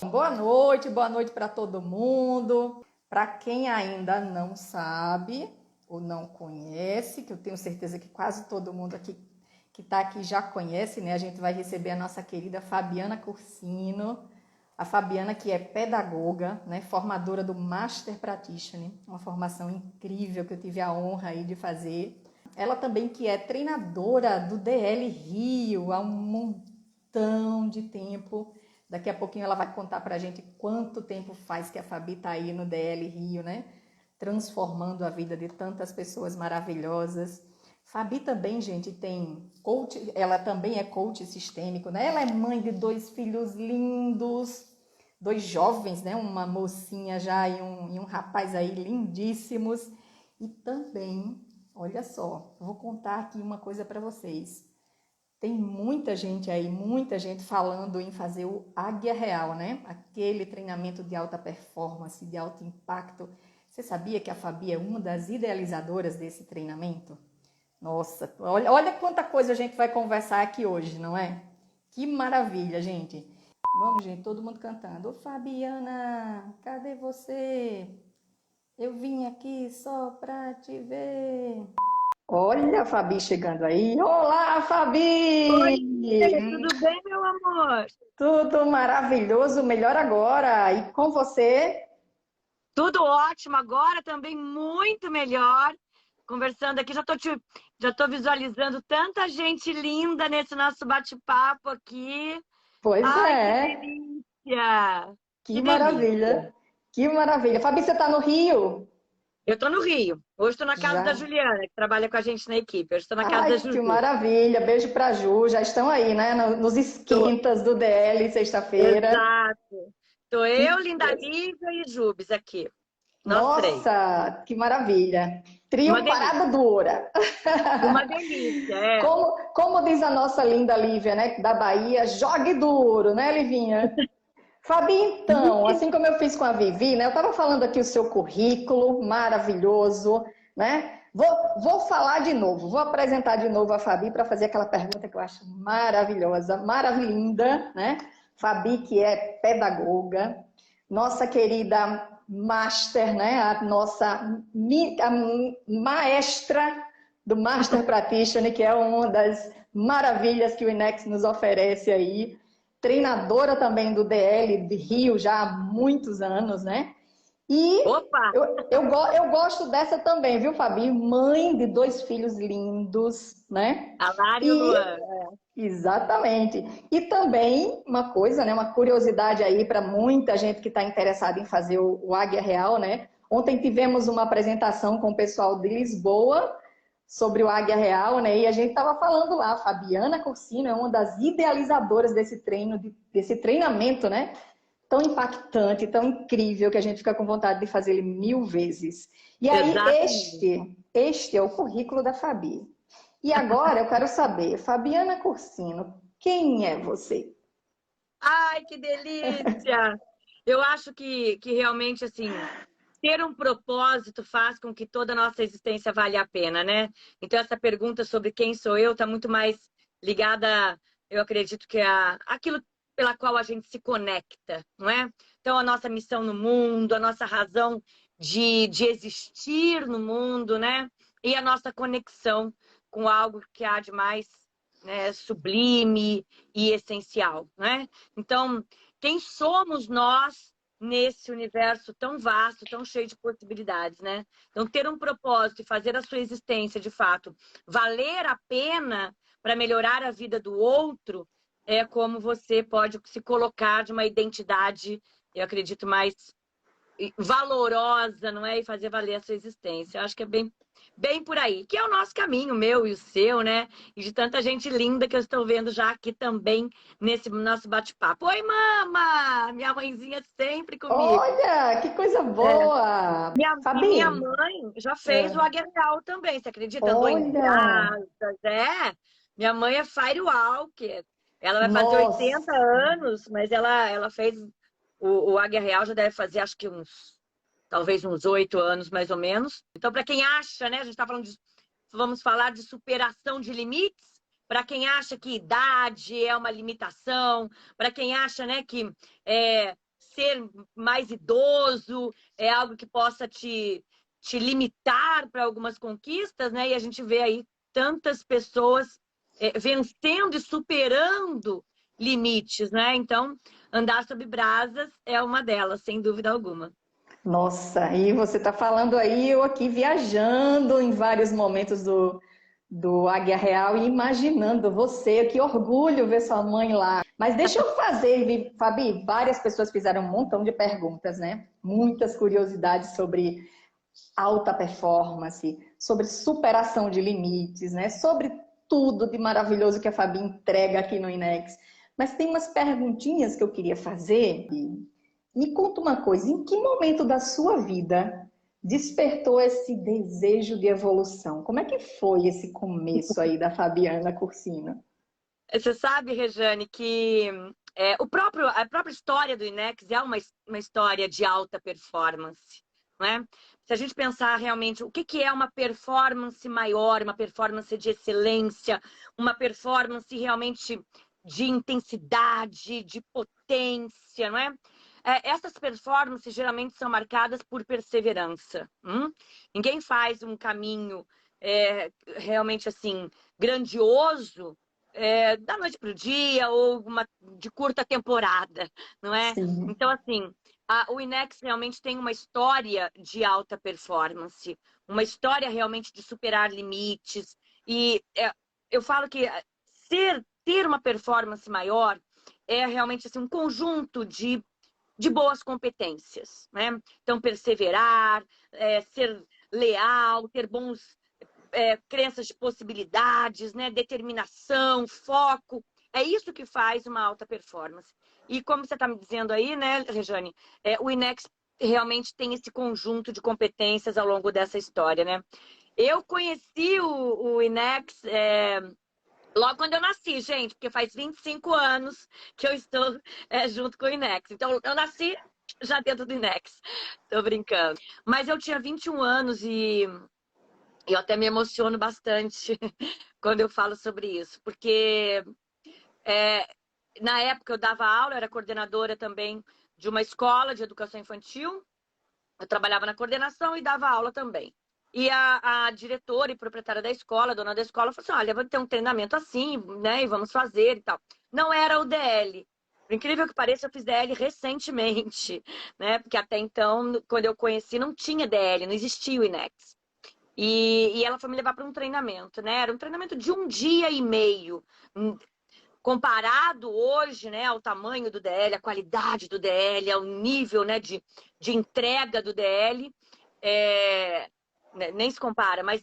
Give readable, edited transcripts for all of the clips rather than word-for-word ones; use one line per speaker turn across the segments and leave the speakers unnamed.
Boa noite para todo mundo. Para quem ainda não sabe ou não conhece, que eu tenho certeza que quase todo mundo aqui que está aqui já conhece, né? A gente vai receber a nossa querida Fabiana Cursino, a Fabiana que é pedagoga, né? Formadora do Master Practitioner, uma formação incrível que eu tive a honra aí de fazer. Ela também que é treinadora do DL Rio há um montão de tempo. Daqui a pouquinho ela vai contar pra gente quanto tempo faz que a Fabi tá aí no DL Rio, né? Transformando a vida de tantas pessoas maravilhosas. Fabi também, gente, tem coach, ela também é coach sistêmico, né? Ela é mãe de 2 filhos lindos, 2 jovens, né? Uma mocinha já e um rapaz aí lindíssimos. E também, olha só, vou contar aqui uma coisa para vocês. Tem muita gente aí, muita gente falando em fazer o Águia Real, né? Aquele treinamento de alta performance, de alto impacto. Você sabia que a Fabi é uma das idealizadoras desse treinamento? Nossa, olha quanta coisa a gente vai conversar aqui hoje, não é? Que maravilha, gente. Vamos, gente, todo mundo cantando. Ô, Fabiana, cadê você? Eu vim aqui só pra te ver. Olha a Fabi chegando aí. Olá,
Oi,
Fabi!
tudo bem, meu amor?
Tudo maravilhoso, melhor agora. E com você?
Tudo ótimo, agora também muito melhor. Conversando aqui, já tô visualizando tanta gente linda nesse nosso bate-papo aqui.
Pois
Ai, que
é,
delícia!
que
Que delícia!
maravilha, que maravilha. Fabi, você está no Rio?
Eu tô no Rio. Hoje estou na casa da
Já.
Juliana, que trabalha com a gente na equipe. Hoje estou na casa da
Ai, que
Juju.
maravilha. Beijo pra Ju. Já estão aí, né? Nos
Tô,
esquentas do DL, sexta-feira.
exato. Tô
Que
eu, Linda
coisa.
Lívia e Jubes aqui. Nós três.
Nossa, que maravilha.
Uma
Trio
delícia.
Parada Dura.
Uma delícia, é.
Como diz a nossa linda Lívia, né? Da Bahia, jogue duro, né, Livinha? Fabi, então, assim como eu fiz com a Vivi, né? Eu estava falando aqui o seu currículo maravilhoso, né? Vou falar de novo, vou apresentar de novo a Fabi para fazer aquela pergunta que eu acho maravilhosa, maravilhinda, né? Fabi, que é pedagoga, nossa querida Master, né? A nossa a maestra do Master Practitioner, que é uma das maravilhas que o INEX nos oferece aí, treinadora também do DL de Rio já há muitos anos, né? E
Opa!
eu gosto dessa também, viu, Fabi? Mãe de 2 filhos lindos, né?
A Lara e o
E
Luan.
exatamente. E também uma coisa, né? Uma curiosidade aí para muita gente que está interessada em fazer o Águia Real, né? Ontem tivemos uma apresentação com o pessoal de Lisboa sobre o Águia Real, né? E a gente estava falando lá, a Fabiana Cursino é uma das idealizadoras desse desse treinamento, né? Tão impactante, tão incrível, que a gente fica com vontade de fazer ele 1000 vezes. E aí,
Exatamente.
este é o currículo da Fabi. E agora eu quero saber, Fabiana Cursino, quem é você?
Ai, que delícia! Eu acho que realmente, assim, ter um propósito faz com que toda a nossa existência valha a pena, né? Então, essa pergunta sobre quem sou eu está muito mais ligada, eu acredito que aquilo pela qual a gente se conecta, não é? Então, a nossa missão no mundo, a nossa razão de existir no mundo, né? E a nossa conexão com algo que há de mais, né, sublime e essencial, né? Então, quem somos nós nesse universo tão vasto, tão cheio de possibilidades, né? Então, ter um propósito e fazer a sua existência, de fato, valer a pena para melhorar a vida do outro, é como você pode se colocar de uma identidade, eu acredito, mais valorosa, não é? E fazer valer a sua existência. Eu acho que é bem por aí. Que é o nosso caminho, meu e o seu, né? E de tanta gente linda que eu estou vendo já aqui também nesse nosso bate-papo. Oi, mama! Minha mãezinha sempre comigo.
Olha, que coisa
É.
boa!
Minha
Fabi,
mãe já fez o
é,
Águia Real também, você acredita? Andou em
olha,
brasas, é. Minha mãe é firewalker. Ela vai fazer
nossa,
80 anos, mas ela fez o Águia Real, já deve fazer acho que talvez uns 8 anos mais ou menos. Então, para quem acha, né, a gente está falando vamos falar de superação de limites. Para quem acha que idade é uma limitação, para quem acha, né, que ser mais idoso, é algo que possa te limitar para algumas conquistas, né? E a gente vê aí tantas pessoas vencendo e superando limites, né? Então, andar sob brasas é uma delas, sem dúvida alguma.
Nossa, e você está falando aí, eu aqui viajando em vários momentos do Águia Real e imaginando você, que orgulho ver sua mãe lá. Mas deixa eu fazer, Fabi, várias pessoas fizeram um montão de perguntas, né? Muitas curiosidades sobre alta performance, sobre superação de limites, né? Sobre tudo de maravilhoso que a Fabi entrega aqui no Inex. Mas tem umas perguntinhas que eu queria fazer. Me conta uma coisa, em que momento da sua vida despertou esse desejo de evolução? Como é que foi esse começo aí da Fabiana Cursino?
Você sabe, Rejane, que a própria história do Inex é uma história de alta performance, não é? Se a gente pensar realmente o que é uma performance maior, uma performance de excelência, uma performance realmente de intensidade, de potência, não é? Essas performances geralmente são marcadas por perseverança. Ninguém faz um caminho realmente assim grandioso da noite para o dia ou de curta temporada, não é?
Sim.
Então, assim, o Inex realmente tem uma história de alta performance, uma história realmente de superar limites. E eu falo que ter uma performance maior é realmente assim, um conjunto de boas competências, né? Então, perseverar, ser leal, ter bons crenças de possibilidades, né? Determinação, foco. É isso que faz uma alta performance. E como você está me dizendo aí, né, Rejane, o Inex realmente tem esse conjunto de competências ao longo dessa história, né? Eu conheci o Inex logo quando eu nasci, gente, porque faz 25 anos que eu estou junto com o Inex. Então, eu nasci já dentro do Inex. Tô brincando. Mas eu tinha 21 anos e eu até me emociono bastante quando eu falo sobre isso, porque é, na época eu dava aula, eu era coordenadora também de uma escola de educação infantil, eu trabalhava na coordenação e dava aula também. E a diretora e proprietária da escola, a dona da escola, falou assim: olha, vou ter um treinamento assim, né? E vamos fazer e tal. Não era o DL. Por incrível que pareça, eu fiz DL recentemente, né? Porque até então, quando eu conheci, não tinha DL, não existia o INEX. E ela foi me levar para um treinamento, né? Era um treinamento de 1 dia e meio. Comparado hoje, né, ao tamanho do DL, a qualidade do DL, ao nível, né, de entrega do DL, nem se compara. Mas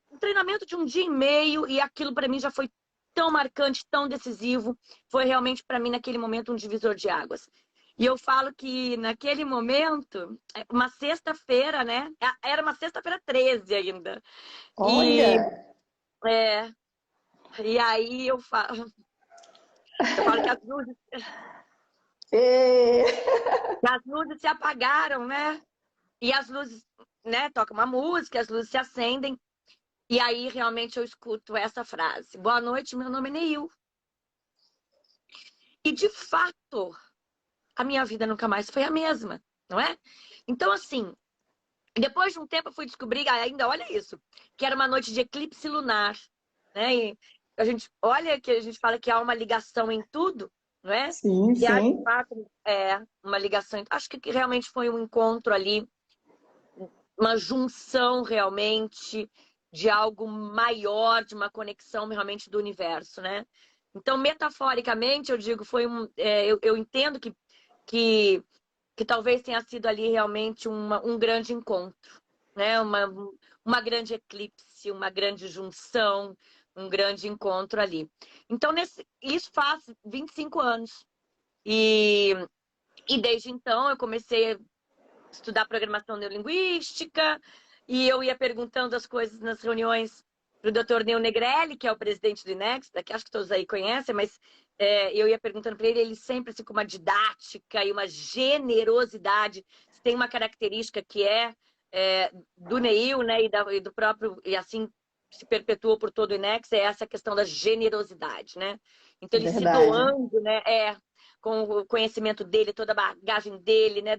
um treinamento de 1 dia e meio, e aquilo para mim já foi tão marcante, tão decisivo, foi realmente para mim naquele momento um divisor de águas. E eu falo que naquele momento, uma sexta-feira, né? Era uma sexta-feira 13 ainda. E,
Olha!
é, e aí eu falo
É.
que as luzes se apagaram, né? E as luzes, né? Toca uma música, as luzes se acendem. E aí realmente eu escuto essa frase: boa noite, meu nome é Neil. E de fato, a minha vida nunca mais foi a mesma, não é? Então, assim, depois de um tempo eu fui descobrir ainda, olha isso, que era uma noite de eclipse lunar, né? E olha que a gente fala que há uma ligação em tudo, não é?
Sim,
E há de
sim.
fato uma ligação. Acho que realmente foi um encontro ali, uma junção realmente de algo maior, de uma conexão realmente do universo, né? Então, metaforicamente, eu digo, eu entendo que, que talvez tenha sido ali realmente um grande encontro, né? Uma grande eclipse, uma grande junção, um grande encontro ali. Então, isso faz 25 anos. E, e desde então eu comecei a estudar programação neurolinguística e eu ia perguntando as coisas nas reuniões para o Dr. Neo Negrelli, que é o presidente do INEX, que acho que todos aí conhecem, mas eu ia perguntando para ele sempre assim, com uma didática e uma generosidade. Tem uma característica que do Neil, né, e do próprio, e assim, se perpetuou por todo o INEX é essa questão da generosidade, né? Então, ele se
Verdade.
doando, né? Com o conhecimento dele, toda a bagagem dele, né?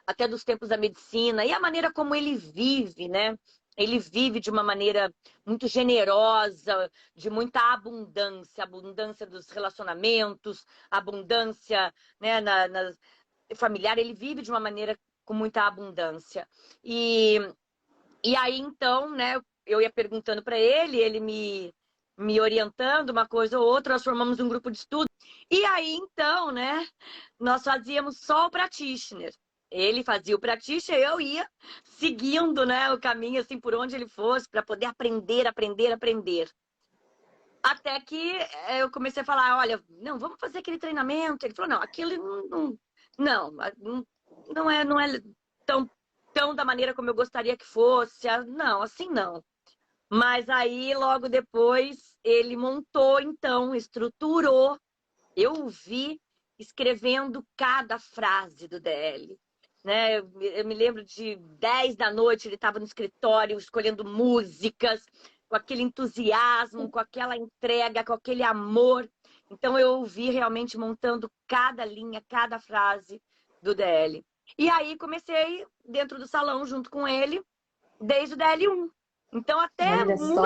Até dos tempos da medicina, e a maneira como ele vive, né? Ele vive de uma maneira muito generosa, de muita abundância, abundância dos relacionamentos, abundância, né, familiar. Ele vive de uma maneira com muita abundância. E aí, então, né, eu ia perguntando para ele, ele me orientando uma coisa ou outra, nós formamos um grupo de estudo. E aí, então, né, nós fazíamos só o practitioner. Ele fazia o practitioner, eu ia seguindo, né, o caminho, assim, por onde ele fosse, para poder aprender, aprender, aprender. Até que eu comecei a falar, olha, não, vamos fazer aquele treinamento. Ele falou, não, aquilo não é tão da maneira como eu gostaria que fosse. Não, assim não. Mas aí, logo depois, ele montou, então, estruturou. Eu o vi escrevendo cada frase do DL. Né? Eu me lembro de 10 da noite, ele estava no escritório escolhendo músicas, com aquele entusiasmo, com aquela entrega, com aquele amor. Então, eu o vi realmente montando cada linha, cada frase do DL. E aí, comecei dentro do salão, junto com ele, desde o DL1. Então,
Olha só.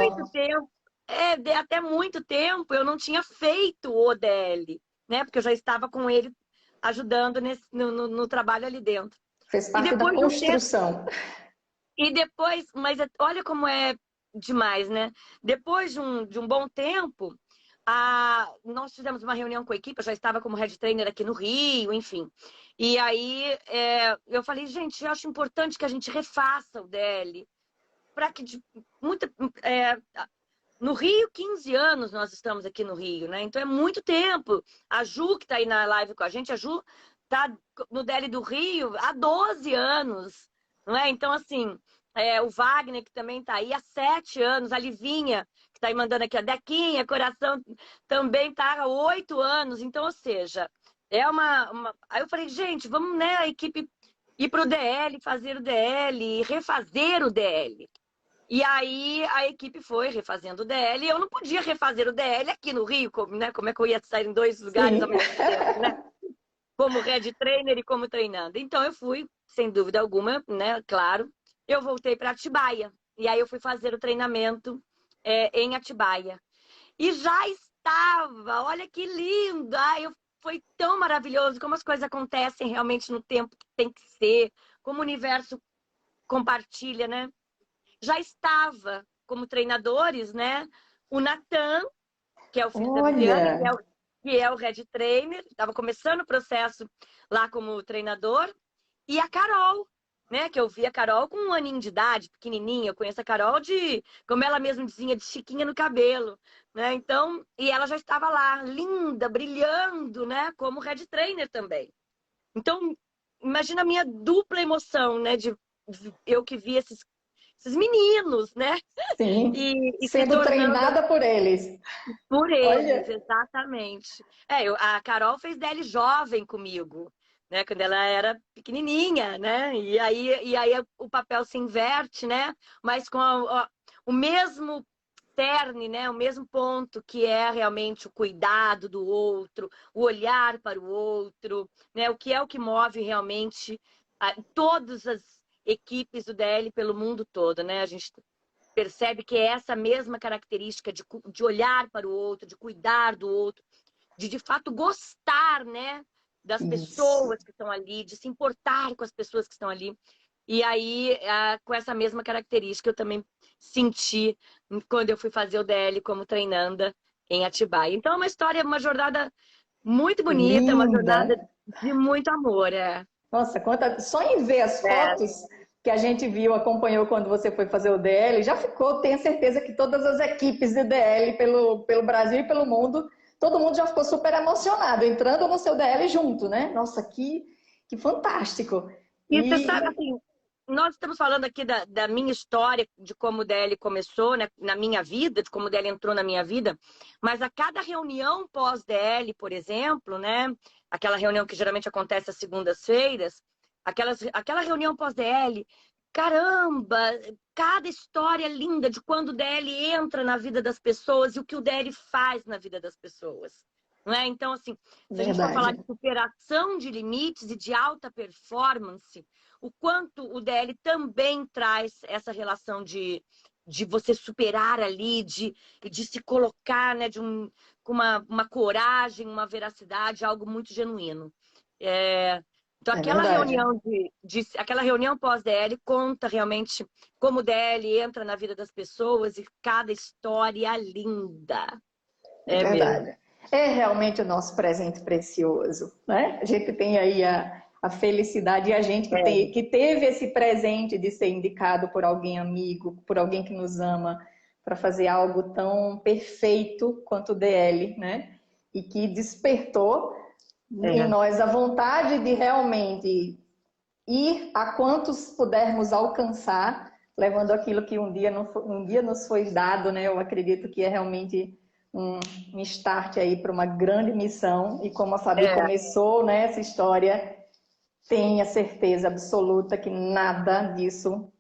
até muito tempo, eu não tinha feito o DL, né? Porque eu já estava com ele ajudando no trabalho ali dentro.
Fez
E
parte da
depois de um tempo,
construção.
mas olha como é demais, né? Depois de um bom tempo, nós fizemos uma reunião com a equipe, eu já estava como head trainer aqui no Rio, enfim. E aí eu falei, gente, eu acho importante que a gente refaça o DL, para que no Rio, 15 anos nós estamos aqui no Rio, né? Então é muito tempo. A Ju, que está aí na live com a gente, a Ju está no DL do Rio há 12 anos, não é? Então, assim, o Wagner, que também está aí há 7 anos, a Livinha, que está aí mandando aqui, a Dequinha, Coração, também está há 8 anos. Então, ou seja, Aí eu falei, gente, vamos, né, a equipe ir para o DL, fazer o DL, refazer o DL. E aí a equipe foi refazendo o DL e eu não podia refazer o DL aqui no Rio, né? Como é que eu ia sair em 2 lugares ao
Sim.
mesmo tempo, né? Como head trainer e como treinando. Então eu fui, sem dúvida alguma, né? Claro, eu voltei para Atibaia. E aí eu fui fazer o treinamento em Atibaia. E já estava, olha que lindo! Foi tão maravilhoso como as coisas acontecem realmente no tempo que tem que ser, como o universo compartilha, né? Já estava como treinadores, né? O Natan, que é o filho da Viviane,
Olha,
que é o head trainer, estava começando o processo lá como treinador, e a Carol, né? Que eu vi a Carol com 1 aninho de idade, pequenininha. Eu conheço a Carol como ela mesma dizia, de chiquinha no cabelo, né? Então, e ela já estava lá, linda, brilhando, né? Como head trainer também. Então, imagina a minha dupla emoção, né? De eu que vi esses meninos, né?
sim.
E se
Sendo
tornando
treinada por eles.
por eles,
Olha,
exatamente. A Carol fez DL jovem comigo, né? Quando ela era pequenininha, né? E aí o papel se inverte, né? Mas com o mesmo cerne, né? O mesmo ponto que é realmente o cuidado do outro, o olhar para o outro, né? O que move realmente todas as equipes do DL pelo mundo todo, né? A gente percebe que é essa mesma característica de olhar para o outro, de cuidar do outro, de fato gostar, né, das
isso.
pessoas que estão ali, de se importar com as pessoas que estão ali. E aí, com essa mesma característica, eu também senti quando eu fui fazer o DL como treinanda em Atibaia. Então, é uma história, uma jornada muito bonita, uma
Linda.
jornada de muito amor.
Nossa, só em ver as fotos que a gente viu, acompanhou quando você foi fazer o DL, já ficou, tenho certeza que todas as equipes de DL pelo Brasil e pelo mundo, todo mundo já ficou super emocionado, entrando no seu DL junto, né? Nossa, que fantástico.
E você sabe,
E,
assim, nós estamos falando aqui da minha história, de como o DL começou, né, na minha vida, de como o DL entrou na minha vida, mas a cada reunião pós-DL, por exemplo, né, aquela reunião que geralmente acontece às segundas-feiras, aquela reunião pós-DL, caramba, cada história linda de quando o DL entra na vida das pessoas e o que o DL faz na vida das pessoas. Não é? Então, assim, se a gente for falar
Verdade.
de superação de limites e de alta performance, o quanto o DL também traz essa relação de você superar ali, de se colocar, né, com uma coragem, uma veracidade, algo muito genuíno. Então,
É
aquela
verdade.
reunião aquela reunião pós-DL conta realmente como o DL entra na vida das pessoas e cada história linda.
É
É mesmo.
verdade. É realmente o nosso presente precioso, né? A gente tem aí a felicidade e a gente
É,
que teve esse presente de ser indicado por alguém amigo, por alguém que nos ama, para fazer algo tão perfeito quanto o DL, né? E que despertou em
é,
nós a vontade de realmente ir a quantos pudermos alcançar, levando aquilo que um dia nos foi dado, né? Eu acredito que é realmente um start aí para uma grande missão. E como a Fabi
é.
começou, né, essa história, tenha certeza absoluta que nada disso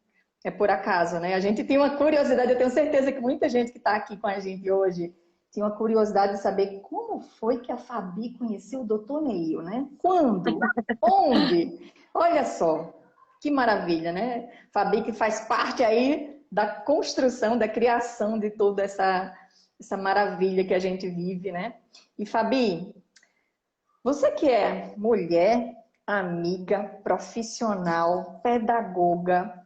é por acaso, né? A gente tem uma curiosidade, eu tenho certeza que muita gente que está aqui com a gente hoje tinha uma curiosidade de saber como foi que a Fabi conheceu o Dr. Neil, né? Quando? Onde? Olha só, que maravilha, né? Fabi que faz parte aí da construção, da criação de toda essa maravilha que a gente vive, né? E Fabi, você que é mulher, amiga, profissional, pedagoga,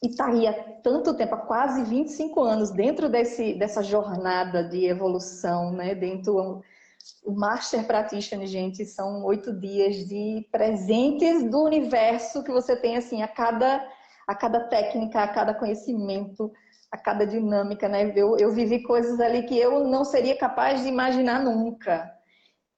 e está aí há tanto tempo, há quase 25 anos, dentro dessa jornada de evolução, né? Dentro o Master Practitioner, gente, são 8 dias de presentes do universo que você tem, assim, a cada técnica, a cada conhecimento, a cada dinâmica, né? Eu vivi coisas ali que eu não seria capaz de imaginar nunca.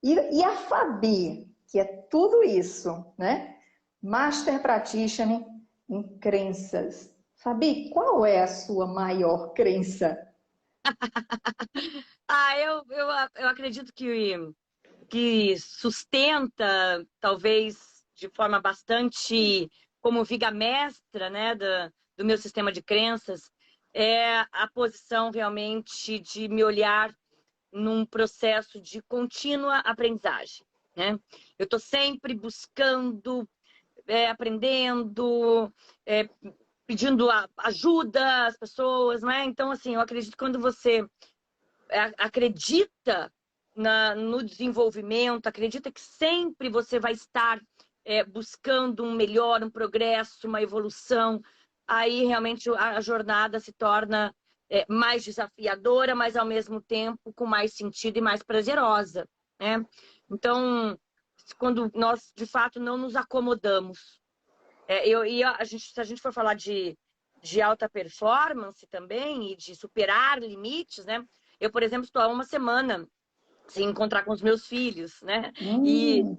E a Fabi, que é tudo isso, né? Master Practitioner em crenças. Fabi, qual é a sua maior crença?
Eu acredito que sustenta, talvez de forma bastante como viga mestra, né, do meu sistema de crenças, é a posição realmente de me olhar num processo de contínua aprendizagem, né? Eu estou sempre buscando, aprendendo, é, pedindo ajuda às pessoas, né? Então, assim, eu acredito que quando você acredita no desenvolvimento, acredita que sempre você vai estar buscando um melhor, um progresso, uma evolução, aí realmente a jornada se torna mais desafiadora, mas ao mesmo tempo com mais sentido e mais prazerosa, né? Então, quando nós de fato não nos acomodamos, se a gente for falar de alta performance também e de superar limites, né? Eu, por exemplo, estou há uma semana sem encontrar com os meus filhos, né? E
Hum,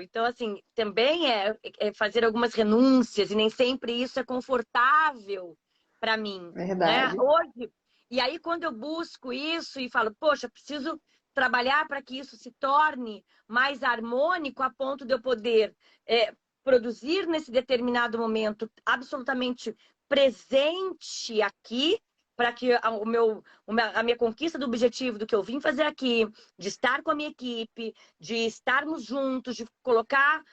então assim, também é fazer algumas renúncias e nem sempre isso é confortável para mim, né?
verdade.
Hoje, e aí quando eu busco isso e falo, poxa, preciso trabalhar para que isso se torne mais harmônico a ponto de eu poder produzir nesse determinado momento absolutamente presente aqui, para que a minha conquista do objetivo do que eu vim fazer aqui, de estar com a minha equipe, de estarmos juntos, de colocar,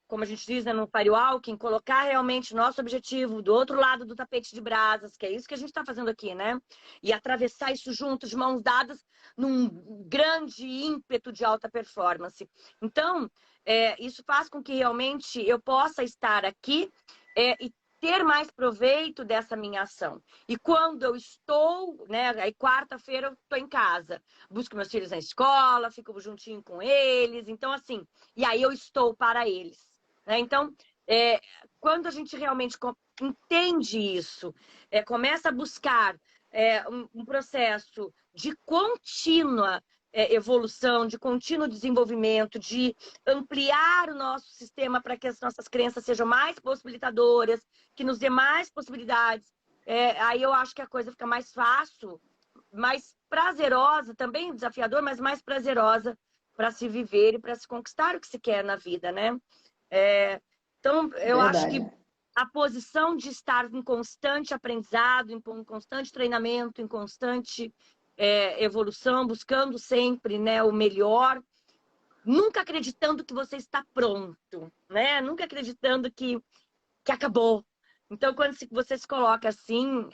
como a gente diz, né, no Firewalking, colocar realmente nosso objetivo do outro lado do tapete de brasas, que é isso que a gente está fazendo aqui, né? E atravessar isso juntos, de mãos dadas, num grande ímpeto de alta performance. Então, isso faz com que realmente eu possa estar aqui e ter mais proveito dessa minha ação. E quando eu estou, né, aí quarta-feira eu estou em casa, busco meus filhos na escola, fico juntinho com eles, então assim, e aí eu estou para eles, né? Então, quando a gente realmente entende isso, começa a buscar um processo de contínua evolução, de contínuo desenvolvimento, de ampliar o nosso sistema para que as nossas crenças sejam mais possibilitadoras, que nos dê mais possibilidades. Aí eu acho que a coisa fica mais fácil, mais prazerosa, também desafiador, mas mais prazerosa para se viver e para se conquistar o que se quer na vida, né? Então, eu acho que
Verdade.
a posição de estar em constante aprendizado, em constante treinamento, em constante evolução, buscando sempre, né, o melhor, nunca acreditando que você está pronto, né? Nunca acreditando que acabou. Então, quando você se coloca assim,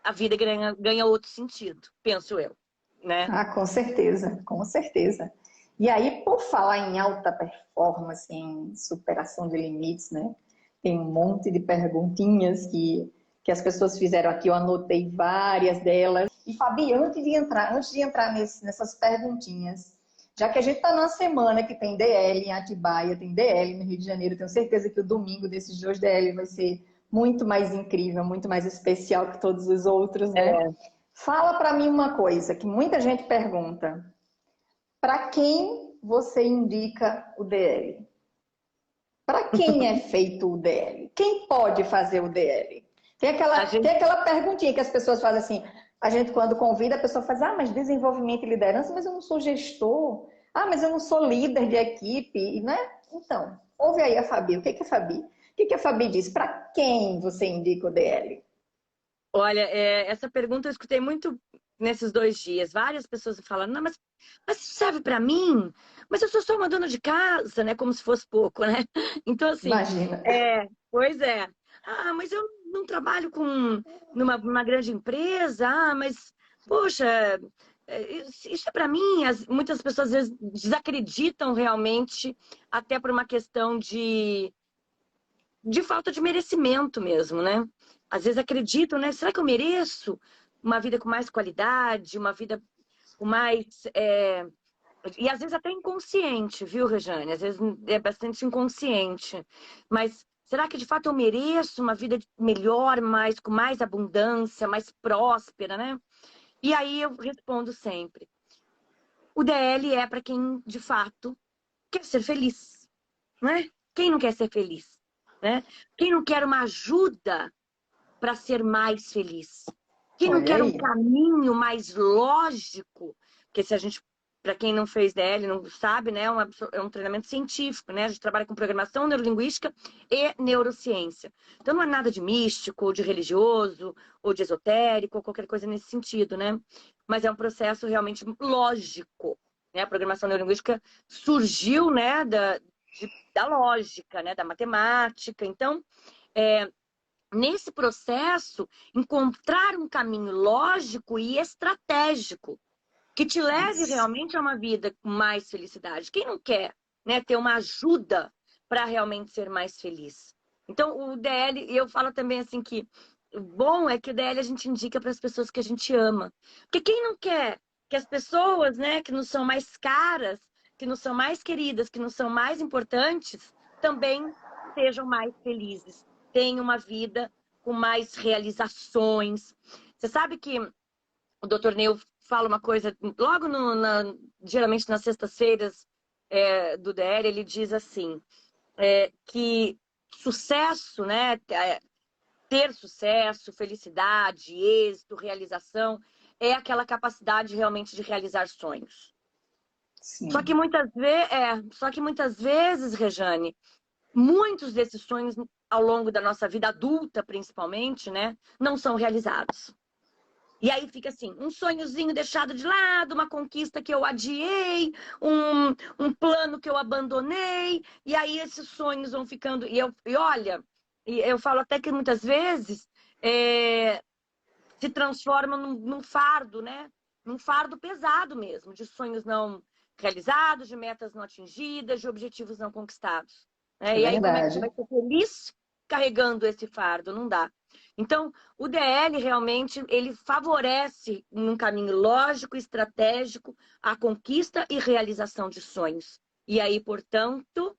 a vida ganha outro sentido, penso eu, né?
Ah, com certeza, com certeza. E aí, por falar em alta performance, em superação de limites, né? Tem um monte de perguntinhas que as pessoas fizeram aqui, eu anotei várias delas. E Fabi, antes de entrar nessas perguntinhas, já que a gente está numa semana que tem DL em Atibaia, tem DL no Rio de Janeiro, tenho certeza que o domingo desses dois DL vai ser muito mais incrível, muito mais especial que todos os outros, né?
É,
Fala para mim uma coisa que muita gente pergunta. Para quem você indica o DL? Para quem é feito o DL? Quem pode fazer o DL? Tem
a
aquela, tem
gente,
aquela perguntinha que as pessoas fazem assim, a gente quando convida, a pessoa faz, mas desenvolvimento e liderança, mas eu não sou gestor. Mas eu não sou líder de equipe, né? Então, ouve aí a Fabi. O que que a Fabi? O que que a Fabi diz? Para quem você indica o DL?
olha, essa pergunta eu escutei muito nesses 2 dias. Várias pessoas falando, não, mas isso serve para mim? Mas eu sou só uma dona de casa, né? Como se fosse pouco, né? Então, assim,
Imagina.
pois é. Ah, mas eu não trabalho numa grande empresa. Ah, mas, poxa, isso é para mim. Muitas pessoas às vezes desacreditam realmente, até por uma questão de falta de merecimento mesmo, né? Às vezes acreditam, né? Será que eu mereço uma vida com mais qualidade, uma vida com mais. E às vezes até inconsciente, viu, Rejane? Às vezes é bastante inconsciente. Mas será que de fato eu mereço uma vida melhor, mais, com mais abundância, mais próspera, né? E aí eu respondo sempre: o DL é para quem de fato quer ser feliz, né? Quem não quer ser feliz, né? Quem não quer uma ajuda para ser mais feliz? Quem não
Olha
quer um
aí.
caminho mais lógico? Porque se a gente, para quem não fez DL, não sabe, né, é um treinamento científico, né? A gente trabalha com programação neurolinguística e neurociência. Então não é nada de místico, ou de religioso, ou de esotérico, ou qualquer coisa nesse sentido, né? Mas é um processo realmente lógico, né? A programação neurolinguística surgiu, né, da lógica, né, da matemática. Então, é, nesse processo, encontrar um caminho lógico e estratégico que te leve
Isso.
realmente a uma vida com mais felicidade. Quem não quer, né, ter uma ajuda para realmente ser mais feliz? Então, o DL, eu falo também assim que o bom é que o DL a gente indica para as pessoas que a gente ama. Porque quem não quer que as pessoas, né, que nos são mais caras, que nos são mais queridas, que nos são mais importantes, também sejam mais felizes, tenham uma vida com mais realizações. Você sabe que o Dr. Neil fala uma coisa, logo geralmente nas sextas-feiras do DR, ele diz assim, que sucesso, né, ter sucesso, felicidade, êxito, realização, é aquela capacidade realmente de realizar sonhos. Só que
Sim.
muitas vezes, Rejane, muitos desses sonhos ao longo da nossa vida adulta, principalmente, né, não são realizados. E aí fica assim, um sonhozinho deixado de lado, uma conquista que eu adiei, um plano que eu abandonei, e aí esses sonhos vão ficando. E olha, eu falo até que muitas vezes se transformam num fardo, né? Num fardo pesado mesmo, de sonhos não realizados, de metas não atingidas, de objetivos não conquistados.
É
Né? E aí, como é que você vai
verdade.
ser feliz carregando esse fardo? Não dá. Então, o DL realmente ele favorece um caminho lógico, estratégico, a conquista e realização de sonhos. E aí, portanto,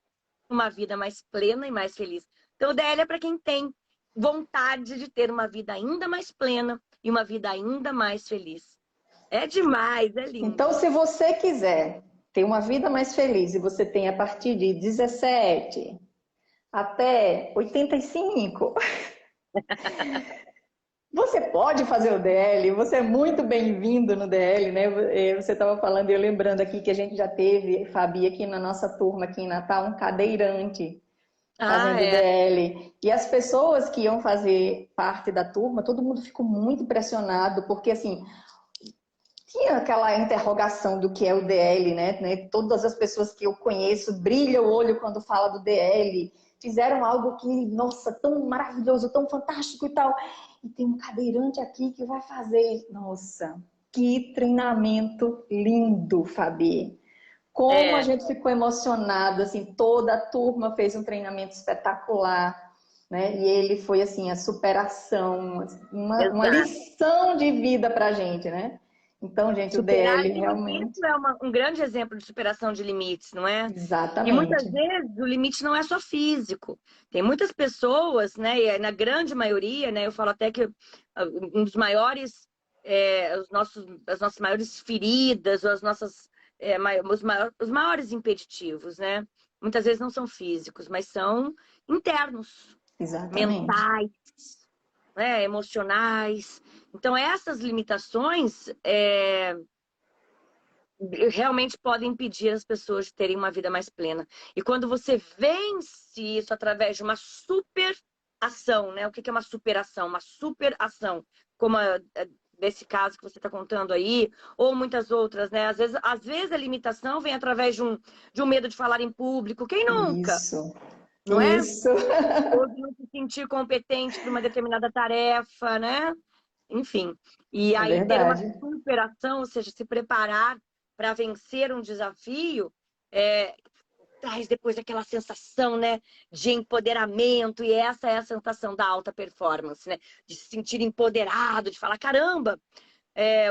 uma vida mais plena e mais feliz. Então, o DL é para quem tem vontade de ter uma vida ainda mais plena e uma vida ainda mais feliz. É demais, é
Então,
lindo.
se você quiser ter uma vida mais feliz e você tem a partir de 17 até 85, você pode fazer o DL, você é muito bem-vindo no DL, né? Você estava falando, eu lembrando aqui que a gente já teve, Fabi, aqui na nossa turma, aqui em Natal, um cadeirante.
Ah,
fazendo
é.
DL. E as pessoas que iam fazer parte da turma, todo mundo ficou muito impressionado, porque assim, tinha aquela interrogação do que é o DL, né? Todas as pessoas que eu conheço brilham o olho quando fala do DL. Fizeram algo que, nossa, tão maravilhoso, tão fantástico e tal. E tem um cadeirante aqui que vai fazer. Nossa, que treinamento lindo, Fabi. Como a
É,
gente ficou emocionado, assim, toda a turma fez um treinamento espetacular, né? E ele foi, assim, a superação, uma
exato.
lição de vida pra gente, né? Então, gente, o
Superar
DL
limites
realmente,
é um grande exemplo de superação de limites, não é? E muitas
exatamente,
vezes o limite não é só físico. Tem muitas pessoas, né, e na grande maioria, né, eu falo até que um dos maiores, as nossas maiores feridas, ou as nossas, os maiores impeditivos, né, muitas vezes não são físicos, mas são internos,
exatamente.
mentais, né, emocionais. Então, essas limitações realmente podem impedir as pessoas de terem uma vida mais plena. E quando você vence isso através de uma super ação, né? O que é uma superação? Uma super ação, como desse caso que você está contando aí, ou muitas outras, né? Às vezes a limitação vem através de um medo de falar em público. Quem nunca?
Isso,
Não é?
isso,
Ou de não se sentir competente para uma determinada tarefa, né? Enfim. E
é
aí ter uma
verdade.
superação, ou seja, se preparar para vencer um desafio, é, traz depois aquela sensação, né, de empoderamento, e essa é a sensação da alta performance, né? De se sentir empoderado, de falar, caramba,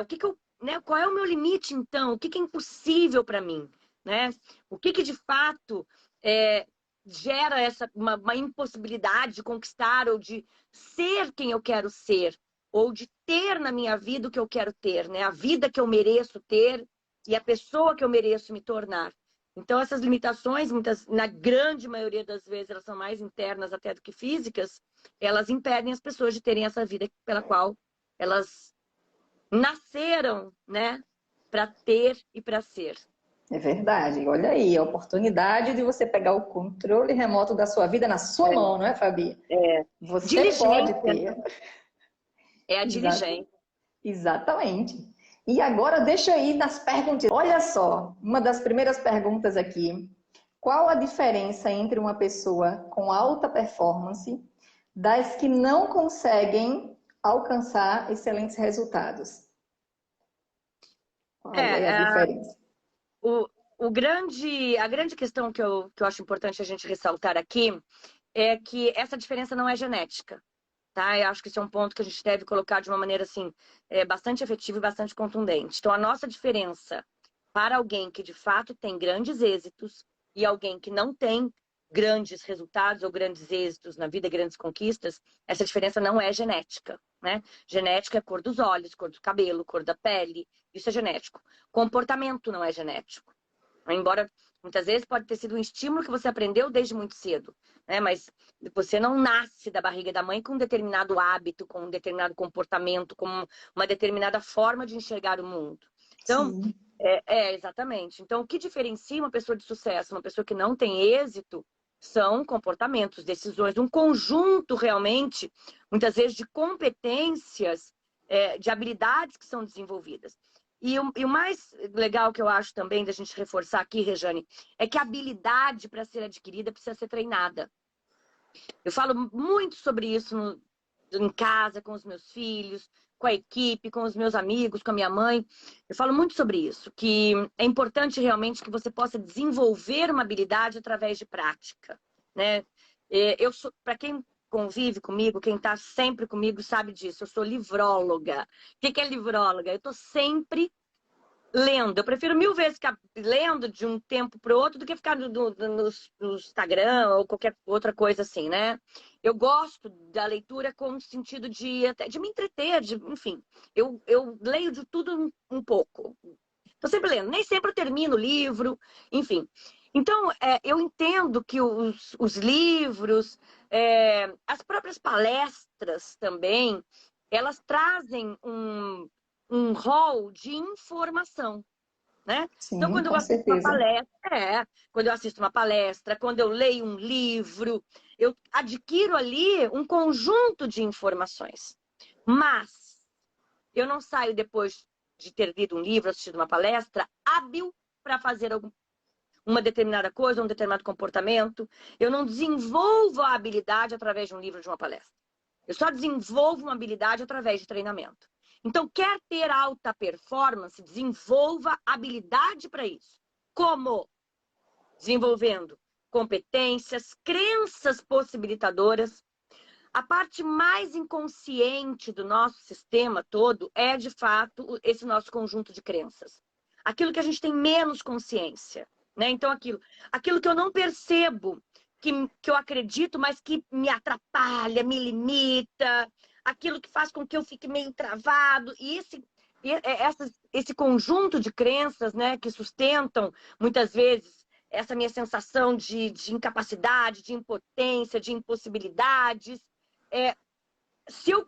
o que que eu, né, qual é o meu limite, então? O que que é impossível para mim, né? O que que de fato é, gera uma impossibilidade de conquistar ou de ser quem eu quero ser, ou de ter na minha vida o que eu quero ter, né? A vida que eu mereço ter e a pessoa que eu mereço me tornar. Então, essas limitações, na grande maioria das vezes, elas são mais internas até do que físicas, elas impedem as pessoas de terem essa vida pela qual elas nasceram, né, para ter e para ser.
É verdade. Olha aí, a oportunidade de você pegar o controle remoto da sua vida na sua mão, não é, Fabi?
É,
Você pode
diligência,
ter.
né? É a
Exato.
diligência.
Exatamente. E agora deixa eu ir nas perguntas. Olha só, uma das primeiras perguntas aqui. Qual a diferença entre uma pessoa com alta performance das que não conseguem alcançar excelentes resultados?
É,
Qual é a diferença?
o, a grande questão que eu acho importante a gente ressaltar aqui é que essa diferença não é genética, tá? Eu acho que esse é um ponto que a gente deve colocar de uma maneira assim, bastante efetiva e bastante contundente. Então, a nossa diferença para alguém que de fato tem grandes êxitos e alguém que não tem grandes resultados ou grandes êxitos na vida, grandes conquistas, essa diferença não é genética, né? Genética é cor dos olhos, cor do cabelo, cor da pele, isso é genético. Comportamento não é genético. Embora muitas vezes pode ter sido um estímulo que você aprendeu desde muito cedo, né? Mas você não nasce da barriga da mãe com um determinado hábito, com um determinado comportamento, com uma determinada forma de enxergar o mundo. Então,
Sim,
exatamente. Então, o que diferencia uma pessoa de sucesso, uma pessoa que não tem êxito, são comportamentos, decisões, um conjunto realmente, muitas vezes, de competências, de habilidades que são desenvolvidas. E o mais legal que eu acho também da gente reforçar aqui, Rejane, é que a habilidade para ser adquirida precisa ser treinada. Eu falo muito sobre isso em casa, com os meus filhos, com a equipe, com os meus amigos, com a minha mãe. Eu falo muito sobre isso, que é importante realmente que você possa desenvolver uma habilidade através de prática, né? Eu sou, para quem convive comigo, quem está sempre comigo sabe disso. Eu sou livróloga. O que é livróloga? Eu estou sempre lendo. Eu prefiro mil vezes ficar lendo de um tempo para o outro do que ficar no Instagram ou qualquer outra coisa assim, né? Eu gosto da leitura com o sentido de até de me entreter, enfim. Eu leio de tudo um pouco. Estou sempre lendo. Nem sempre eu termino o livro, enfim. Então, eu entendo que os livros, as próprias palestras também, elas trazem um rol de informação. né? Então,
Sim,
quando eu
com
assisto uma
certeza.
palestra, quando eu assisto uma palestra, quando eu leio um livro, eu adquiro ali um conjunto de informações. Mas eu não saio depois de ter lido um livro, assistido uma palestra, hábil para fazer uma determinada coisa, um determinado comportamento. Eu não desenvolvo a habilidade através de um livro, de uma palestra. Eu só desenvolvo uma habilidade através de treinamento. Então, quer ter alta performance, desenvolva habilidade para isso. Como? Desenvolvendo competências, crenças possibilitadoras. A parte mais inconsciente do nosso sistema todo é, de fato, esse nosso conjunto de crenças. Aquilo que a gente tem menos consciência, né? Então, aquilo que eu não percebo, que eu acredito, mas que me atrapalha, me limita, aquilo que faz com que eu fique meio travado. E esse conjunto de crenças, né, que sustentam, muitas vezes, essa minha sensação de incapacidade, de impotência, de impossibilidades. Se eu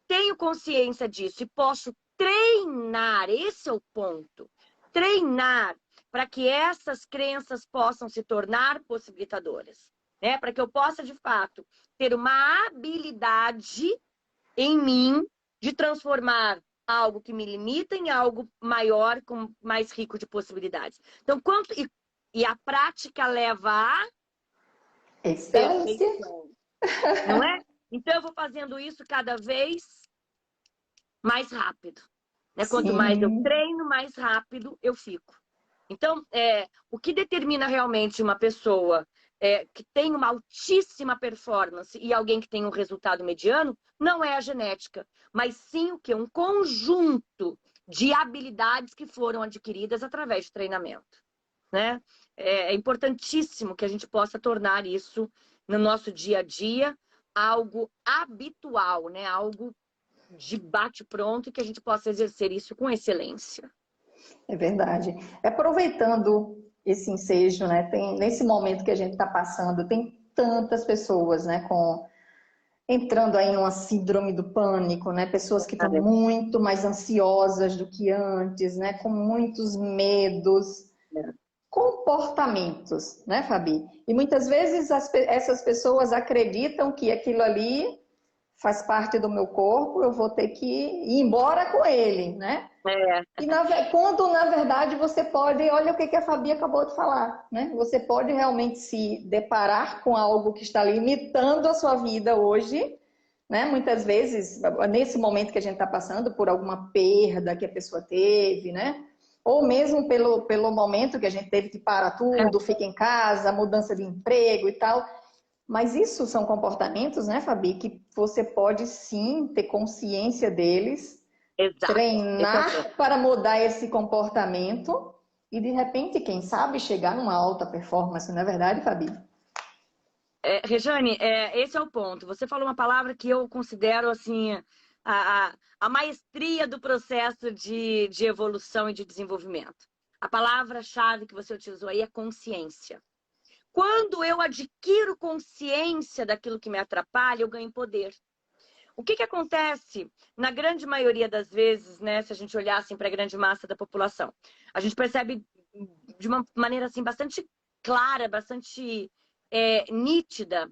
tenho consciência disso e posso treinar, esse é o ponto, treinar para que essas crenças possam se tornar possibilitadoras, né? Para que eu possa, de fato, ter uma habilidade em mim de transformar algo que me limita em algo maior, mais rico de possibilidades. Então, e a prática leva a
Excelência.
perfeição, não é? Então, eu vou fazendo isso cada vez mais rápido, né? Quanto mais eu
Sim,
treino, mais rápido eu fico. Então, o que determina realmente uma pessoa que tem uma altíssima performance e alguém que tem um resultado mediano não é a genética, mas sim o que? Um conjunto de habilidades que foram adquiridas através de treinamento, né? É importantíssimo que a gente possa tornar isso no nosso dia a dia algo habitual, né? Algo de bate-pronto e que a gente possa exercer isso com excelência.
é verdade. Aproveitando esse ensejo, né? Nesse momento que a gente está passando, tem tantas pessoas, né, entrando aí em uma síndrome do pânico, né? Pessoas que estão muito mais ansiosas do que antes, né? Com muitos medos, comportamentos, né, Fabi? E muitas vezes essas pessoas acreditam que aquilo ali faz parte do meu corpo, eu vou ter que ir embora com ele, né?
É,
E quando, na verdade, você pode, olha o que a Fabi acabou de falar, né? Você pode realmente se deparar com algo que está limitando a sua vida hoje, né? Muitas vezes, nesse momento que a gente está passando, por alguma perda que a pessoa teve, né? Ou mesmo pelo momento que a gente teve que parar tudo, fica em casa, mudança de emprego e tal. Mas isso são comportamentos, né, Fabi, que você pode sim ter consciência deles,
exato. Esse é o ponto.
treinar para mudar esse comportamento e, de repente, quem sabe, chegar numa alta performance, não é verdade, Fabi?
Rejane, esse é o ponto. Você falou uma palavra que eu considero assim a maestria do processo de evolução e de desenvolvimento. A palavra-chave que você utilizou aí é consciência. Quando eu adquiro consciência daquilo que me atrapalha, eu ganho poder. O que acontece na grande maioria das vezes, né, se a gente olhar assim, para a grande massa da população? A gente percebe de uma maneira assim, bastante clara, bastante nítida,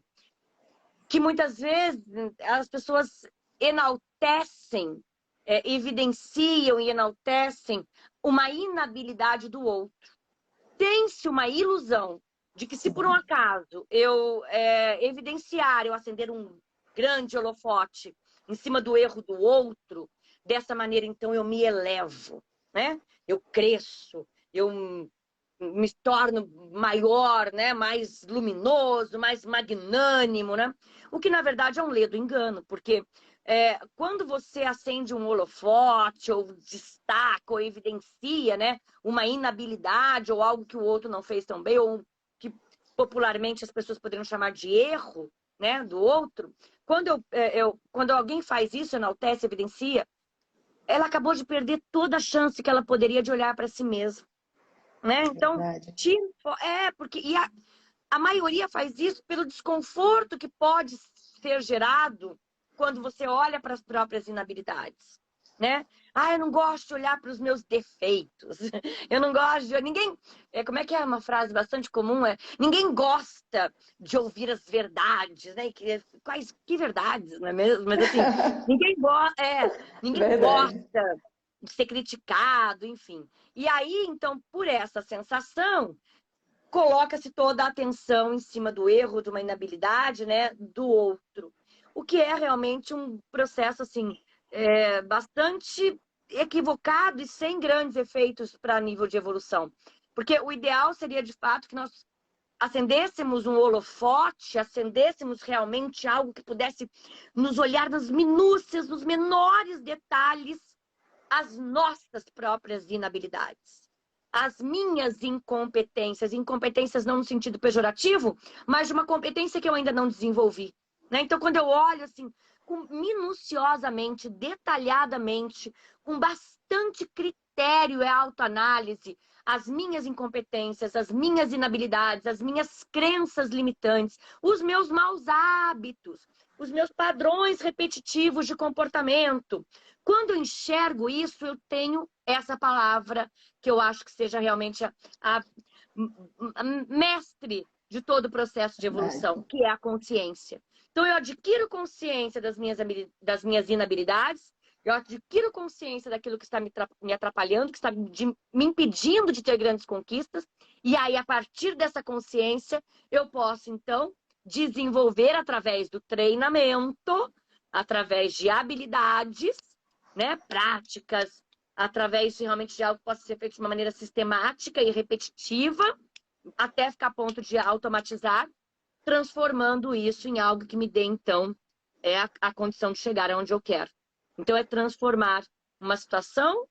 que muitas vezes as pessoas enaltecem, evidenciam e enaltecem uma inabilidade do outro. Tem-se uma ilusão de que se por um
Sim,
acaso eu evidenciar, eu acender um grande holofote em cima do erro do outro, dessa maneira então eu me elevo, né? Eu cresço, eu me torno maior, né? Mais luminoso, mais magnânimo, né? O que na verdade é um ledo engano, porque quando você acende um holofote, ou destaca, ou evidencia, né, uma inabilidade, ou algo que o outro não fez tão bem, ou que popularmente as pessoas poderiam chamar de erro, né, do outro, quando alguém faz isso, enaltece, evidencia, ela acabou de perder toda a chance que ela poderia de olhar para si mesma, né? Então,
verdade.
porque a maioria faz isso pelo desconforto que pode ser gerado quando você olha para as próprias inabilidades, né? Ah, eu não gosto de olhar para os meus defeitos. Eu não gosto de... Ninguém... como é que é uma frase bastante comum? Ninguém gosta de ouvir as verdades, né? Que verdades, não é mesmo? Mas assim, ninguém
Verdade.
gosta de ser criticado, enfim. E aí, então, por essa sensação, coloca-se toda a atenção em cima do erro, de uma inabilidade, né, do outro. O que é realmente um processo, assim, bastante equivocado e sem grandes efeitos para nível de evolução. Porque o ideal seria, de fato, que nós acendêssemos um holofote, acendêssemos realmente algo que pudesse nos olhar nas minúcias, nos menores detalhes, as nossas próprias inabilidades, as minhas incompetências. Incompetências não no sentido pejorativo, mas de uma competência que eu ainda não desenvolvi, né? Então, quando eu olho assim, minuciosamente, detalhadamente, com bastante critério e autoanálise, as minhas incompetências, as minhas inabilidades, as minhas crenças limitantes, os meus maus hábitos, os meus padrões repetitivos de comportamento. Quando eu enxergo isso, eu tenho essa palavra que eu acho que seja realmente a mestre de todo o processo de evolução,
Verdade.
que é a consciência. Então, eu adquiro consciência das minhas inabilidades, eu adquiro consciência daquilo que está me atrapalhando, que está me impedindo de ter grandes conquistas, e aí, a partir dessa consciência, eu posso, então, desenvolver através do treinamento, através de habilidades, né, práticas, através realmente de algo que possa ser feito de uma maneira sistemática e repetitiva, até ficar a ponto de automatizar, transformando isso em algo que me dê, então, a condição de chegar aonde eu quero. Então, é transformar uma situação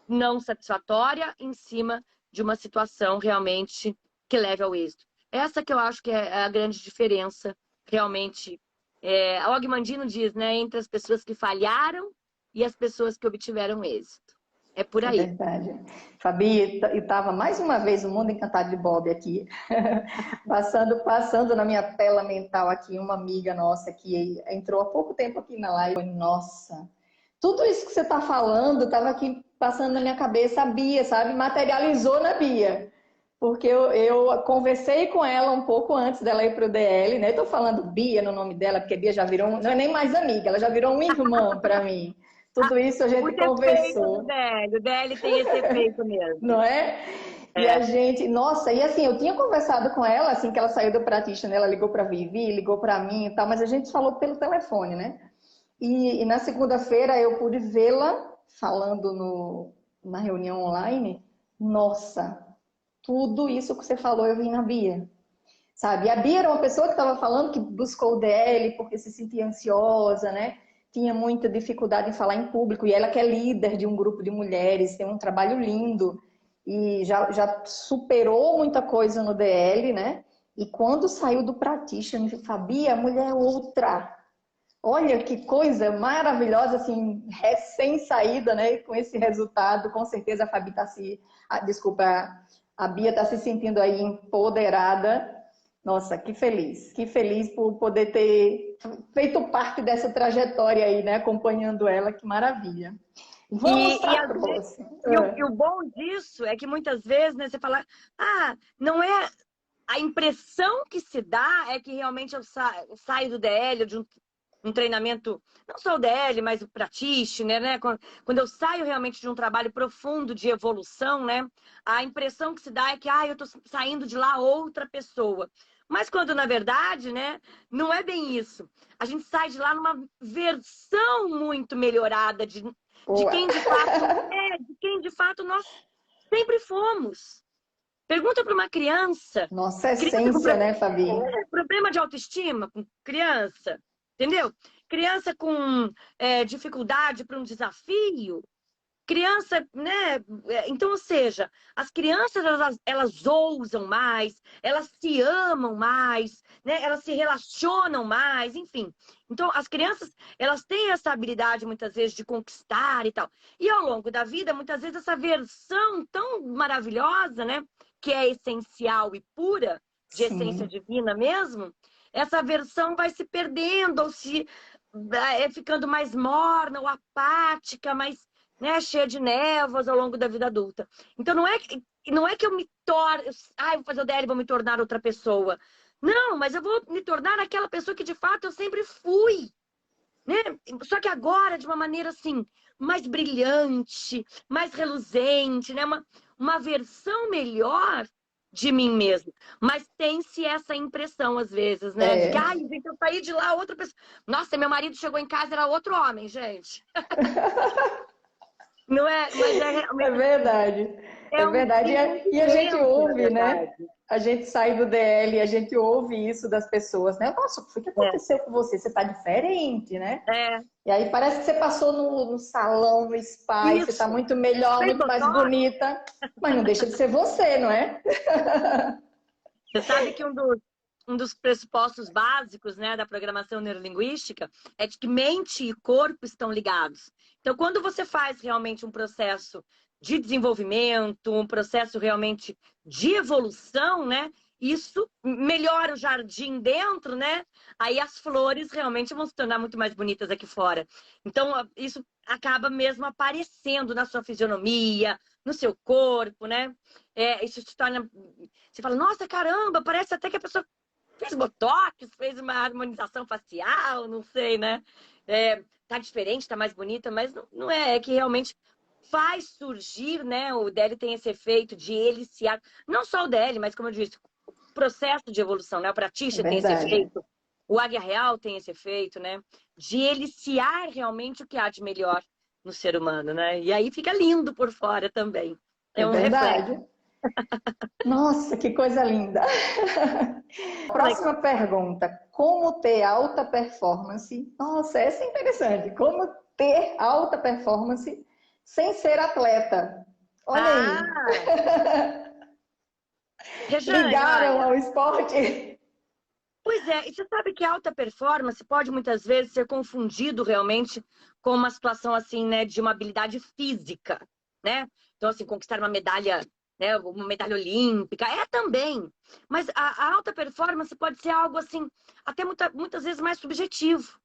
não satisfatória em cima de uma situação realmente que leve ao êxito. Essa que eu acho que é a grande diferença, realmente. O Agmandino diz, né, entre as pessoas que falharam e as pessoas que obtiveram êxito. É por
É
aí.
verdade. Fabi, eu estava mais uma vez o Mundo Encantado de Bob aqui, passando na minha tela mental aqui, uma amiga nossa que entrou há pouco tempo aqui na live. Nossa, tudo isso que você está falando estava aqui passando na minha cabeça, a Bia, sabe? Materializou na Bia. Porque eu conversei com ela um pouco antes dela ir para o DL, né? Estou falando Bia no nome dela, porque Bia já virou, não é nem mais amiga, ela já virou uma irmã para mim. Tudo isso a
O
gente
defeito do
conversou,
DL. O DL tem esse efeito mesmo.
não é? E a
É.
gente, nossa, e assim, eu tinha conversado com ela, assim que ela saiu do Pratista, né? Ela ligou para Vivi, ligou para mim e tal, mas a gente falou pelo telefone, né? E na segunda-feira eu pude vê-la falando na reunião online. Nossa, tudo isso que você falou eu vi na Bia, sabe? E a Bia era uma pessoa que estava falando que buscou o DL porque se sentia ansiosa, né? Tinha muita dificuldade em falar em público, e ela que é líder de um grupo de mulheres, tem um trabalho lindo, e já superou muita coisa no DL, né? E quando saiu do Practitioner, Fabi, a mulher é outra. Olha que coisa maravilhosa, assim, recém-saída, né? Com esse resultado, com certeza a Fabi está se... desculpa, a Bia está se sentindo aí empoderada. Nossa, que feliz por poder ter feito parte dessa trajetória aí, né? Acompanhando ela, que maravilha. Vamos
E,
para
e,
a
às vezes,
próxima.
e o bom disso é que muitas vezes, né, você fala, não é. A impressão que se dá é que realmente eu saio do DL, de um treinamento, não só o DL, mas o Practitioner, né? Quando eu saio realmente de um trabalho profundo de evolução, né? A impressão que se dá é que eu estou saindo de lá outra pessoa. Mas quando, na verdade, né, não é bem isso. A gente sai de lá numa versão muito melhorada de
Boa.
quem de fato de quem de fato nós sempre fomos. Pergunta para uma criança.
Nossa
Criança com
essência, né, Fabi?
problema de autoestima, com criança, entendeu? Criança com dificuldade para um desafio. Criança, né? Então, ou seja, as crianças, elas ousam mais, elas se amam mais, né? Elas se relacionam mais, enfim. Então, as crianças, elas têm essa habilidade, muitas vezes, de conquistar e tal. E ao longo da vida, muitas vezes, essa versão tão maravilhosa, né? Que é essencial e pura, de essência
Sim.
divina mesmo, essa versão vai se perdendo, ou se ficando mais morna, ou apática, mais né, cheia de névoas ao longo da vida adulta. Então não é que eu me torne, vou fazer o DL, vou me tornar outra pessoa. Não, mas eu vou me tornar aquela pessoa que de fato eu sempre fui, né? Só que agora de uma maneira assim mais brilhante, mais reluzente, né? Uma versão melhor de mim mesmo. Mas tem-se essa impressão às vezes, né? De que,
É,
gente, eu saí de lá, outra pessoa. Nossa, meu marido chegou em casa, era outro homem, gente. Não é? Mas é
é
realmente assim,
verdade. É
é um
verdade. E a gente
desenvolvimento, na
ouve, né?
verdade.
A gente sai do DL e a gente ouve isso das pessoas, né? Nossa, o que aconteceu com você? Você tá diferente, né?
É,
E aí parece que você passou no salão, no spa, e você tá
isso.
muito melhor,
Fez
muito mais
botox?
bonita. Mas não deixa de ser você, não é?
Você sabe que um dos pressupostos básicos, né, da programação neurolinguística é de que mente e corpo estão ligados. Então, quando você faz realmente um processo de desenvolvimento, um processo realmente de evolução, né, isso melhora o jardim dentro, né? Aí as flores realmente vão se tornar muito mais bonitas aqui fora. Então, isso acaba mesmo aparecendo na sua fisionomia, no seu corpo, né? Isso se torna. Você fala, nossa, caramba, parece até que a pessoa fez botox, fez uma harmonização facial, não sei, né? Tá diferente, tá mais bonita, mas não é. É que realmente faz surgir, né? O DL tem esse efeito de eliciar, não só o DL, mas como eu disse, o processo de evolução, né? O
É
Pratisha tem esse
verdade.
efeito, o Águia Real tem esse efeito, né? De eliciar realmente o que há de melhor no ser humano, né? E aí fica lindo por fora também.
É
É um reflexo.
verdade. Nossa, que coisa linda. Próxima
Legal.
pergunta. Como ter alta performance? Nossa, essa é interessante. Como ter alta performance sem ser atleta? Olha aí.
Ah, Rejane,
Ligaram
olha.
ao esporte?
Pois é, e você sabe que alta performance pode muitas vezes ser confundido realmente com uma situação assim, né, de uma habilidade física, né? Então, assim, conquistar uma medalha, né, uma medalha olímpica, é também. Mas a alta performance pode ser algo assim, até muitas vezes mais subjetivo.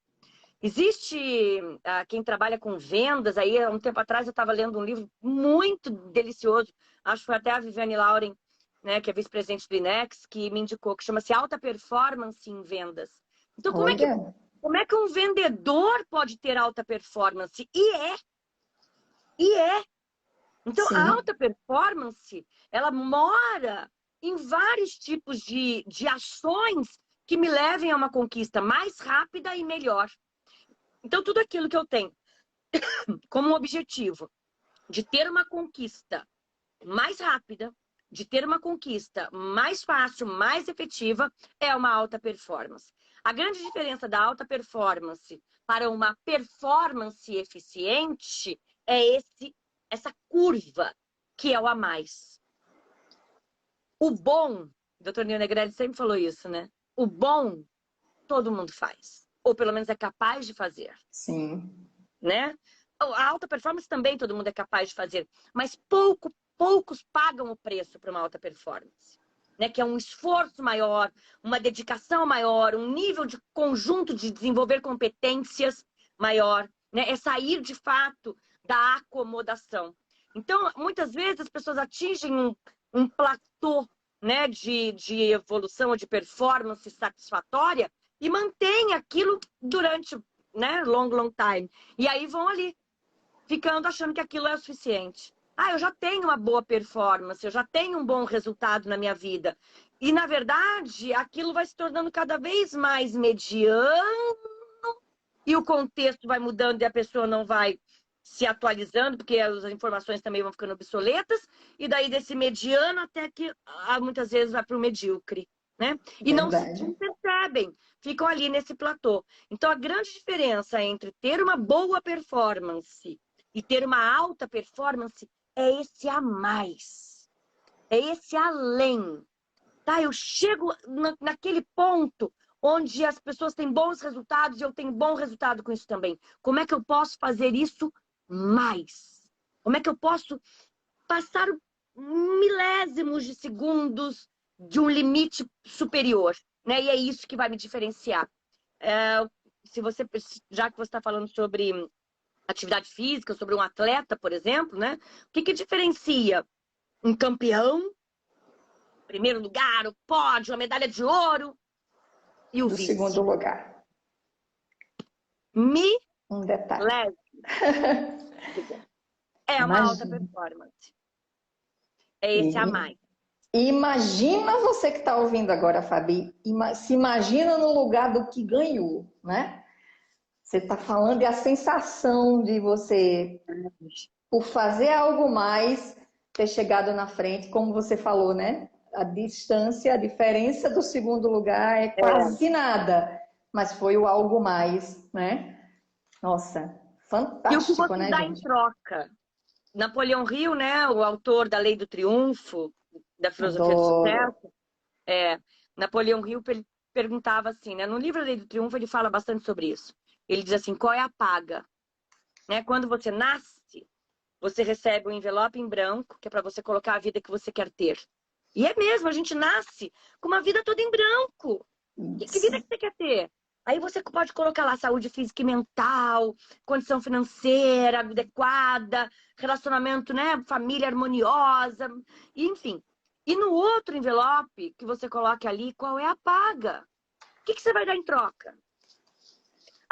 Existe quem trabalha com vendas, aí há um tempo atrás eu estava lendo um livro muito delicioso, acho que foi até a Viviane Lauren, né, que é vice-presidente do INEX, que me indicou, que chama-se Alta Performance em Vendas. Então,
Olha,
como é que um vendedor pode ter alta performance? E é. Então, a
sim,
alta performance, ela mora em vários tipos de ações que me levem a uma conquista mais rápida e melhor. Então, tudo aquilo que eu tenho como um objetivo de ter uma conquista mais rápida, de ter uma conquista mais fácil, mais efetiva, é uma alta performance. A grande diferença da alta performance para uma performance eficiente é essa curva que é o a mais. O bom, o Dr. Nil Negrelli sempre falou isso, né? O bom todo mundo faz, ou pelo menos é capaz de fazer.
sim,
Né? A alta performance também todo mundo é capaz de fazer, mas poucos pagam o preço para uma alta performance. Né? Que é um esforço maior, uma dedicação maior, um nível de conjunto de desenvolver competências maior. Né? É sair de fato da acomodação. Então, muitas vezes as pessoas atingem um platô, né, de evolução ou de performance satisfatória e mantém aquilo durante, né, long time. E aí vão ali, ficando achando que aquilo é o suficiente. Eu já tenho uma boa performance, eu já tenho um bom resultado na minha vida. E, na verdade, aquilo vai se tornando cada vez mais mediano e o contexto vai mudando e a pessoa não vai se atualizando, porque as informações também vão ficando obsoletas, e daí desse mediano até que muitas vezes vai para o medíocre, né? E não
verdade.
percebem, ficam ali nesse platô. Então, a grande diferença entre ter uma boa performance e ter uma alta performance é esse a mais, é esse além. Tá? Eu chego naquele ponto onde as pessoas têm bons resultados e eu tenho bom resultado com isso também. Como é que eu posso fazer isso mais? Como é que eu posso passar milésimos de segundos de um limite superior? Né? E é isso que vai me diferenciar. Se você, já que você está falando sobre atividade física, sobre um atleta, por exemplo, né? O que que diferencia um campeão, primeiro lugar, o pódio, a medalha de ouro e o
Do
vice?
segundo lugar.
Me
Um detalhe.
leve. É uma alta
Imagina.
performance. É esse a
E
mais.
imagina você que está ouvindo agora, Fabi, se imagina no lugar do que ganhou, né? Você está falando e a sensação de você, por fazer algo mais, ter chegado na frente, como você falou, né? A distância, a diferença do segundo lugar é
É.
quase nada, mas foi o algo mais, né? Nossa,
E o que
fantástico,
você
né,
dá em
gente?
troca? Napoleão Hill, né, o autor da Lei do Triunfo, da filosofia do
Adoro.
sucesso, Napoleão Hill perguntava assim, né, no livro A Lei do Triunfo ele fala bastante sobre isso. Ele diz assim, qual é a paga? Né? Quando você nasce, você recebe um envelope em branco, que é para você colocar a vida que você quer ter. E é mesmo, a gente nasce com uma vida toda em branco. Que vida
Isso,
que você quer ter? Aí você pode colocar lá saúde física e mental, condição financeira adequada, relacionamento, né, família harmoniosa, enfim. E no outro envelope que você coloca ali, qual é a paga? O que que você vai dar em troca?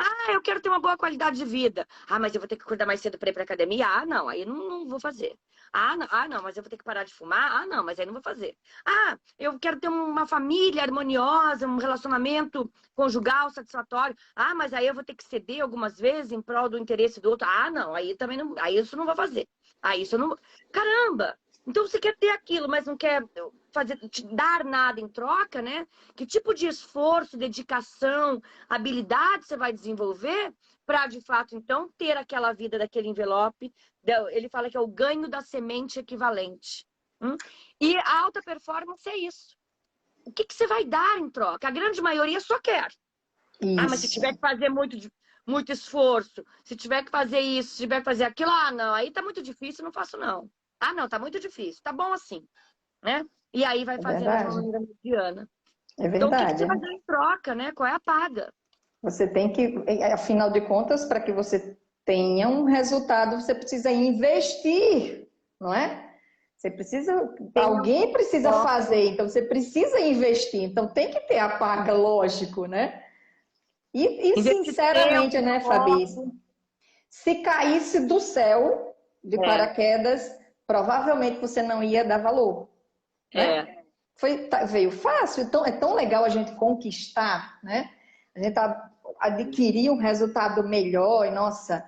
Ah, eu quero ter uma boa qualidade de vida. Ah, mas eu vou ter que acordar mais cedo para ir para academia? Ah, não, aí eu não vou fazer. Ah, não, mas eu vou ter que parar de fumar? Ah, não, mas aí não vou fazer. Ah, eu quero ter uma família harmoniosa, um relacionamento conjugal satisfatório. Ah, mas aí eu vou ter que ceder algumas vezes em prol do interesse do outro. Ah, não, aí também não, aí isso eu não vou fazer. Aí isso eu não. Caramba! Então você quer ter aquilo, mas não quer fazer, te dar nada em troca, né? Que tipo de esforço, dedicação, habilidade você vai desenvolver para, de fato, então, ter aquela vida daquele envelope. Ele fala que é o ganho da semente equivalente. E a alta performance é isso. O que que você vai dar em troca? A grande maioria só quer. Ah, mas se
isso,
tiver que fazer muito esforço, se tiver que fazer isso, se tiver que fazer aquilo, ah, não, aí tá muito difícil, não faço não. Ah, não, tá muito difícil, tá bom assim, né? E aí vai
é
fazendo de uma
verdade.
maneira mediana.
É
Então, o que que
verdade.
você vai dar em troca, né? Qual é a paga?
Você tem que, afinal de contas, para que você tenha um resultado, você precisa investir, não é? Você precisa,
Tenha um
alguém precisa
foco.
fazer, então você precisa investir, então tem que ter a paga, lógico, né? E
Investir
sinceramente,
tempo,
né, Fabi,
foco.
se caísse do céu de
É,
paraquedas, provavelmente você não ia dar valor, né?
é.
Veio fácil, então é tão legal a gente conquistar, né? A gente adquirir um resultado melhor e nossa,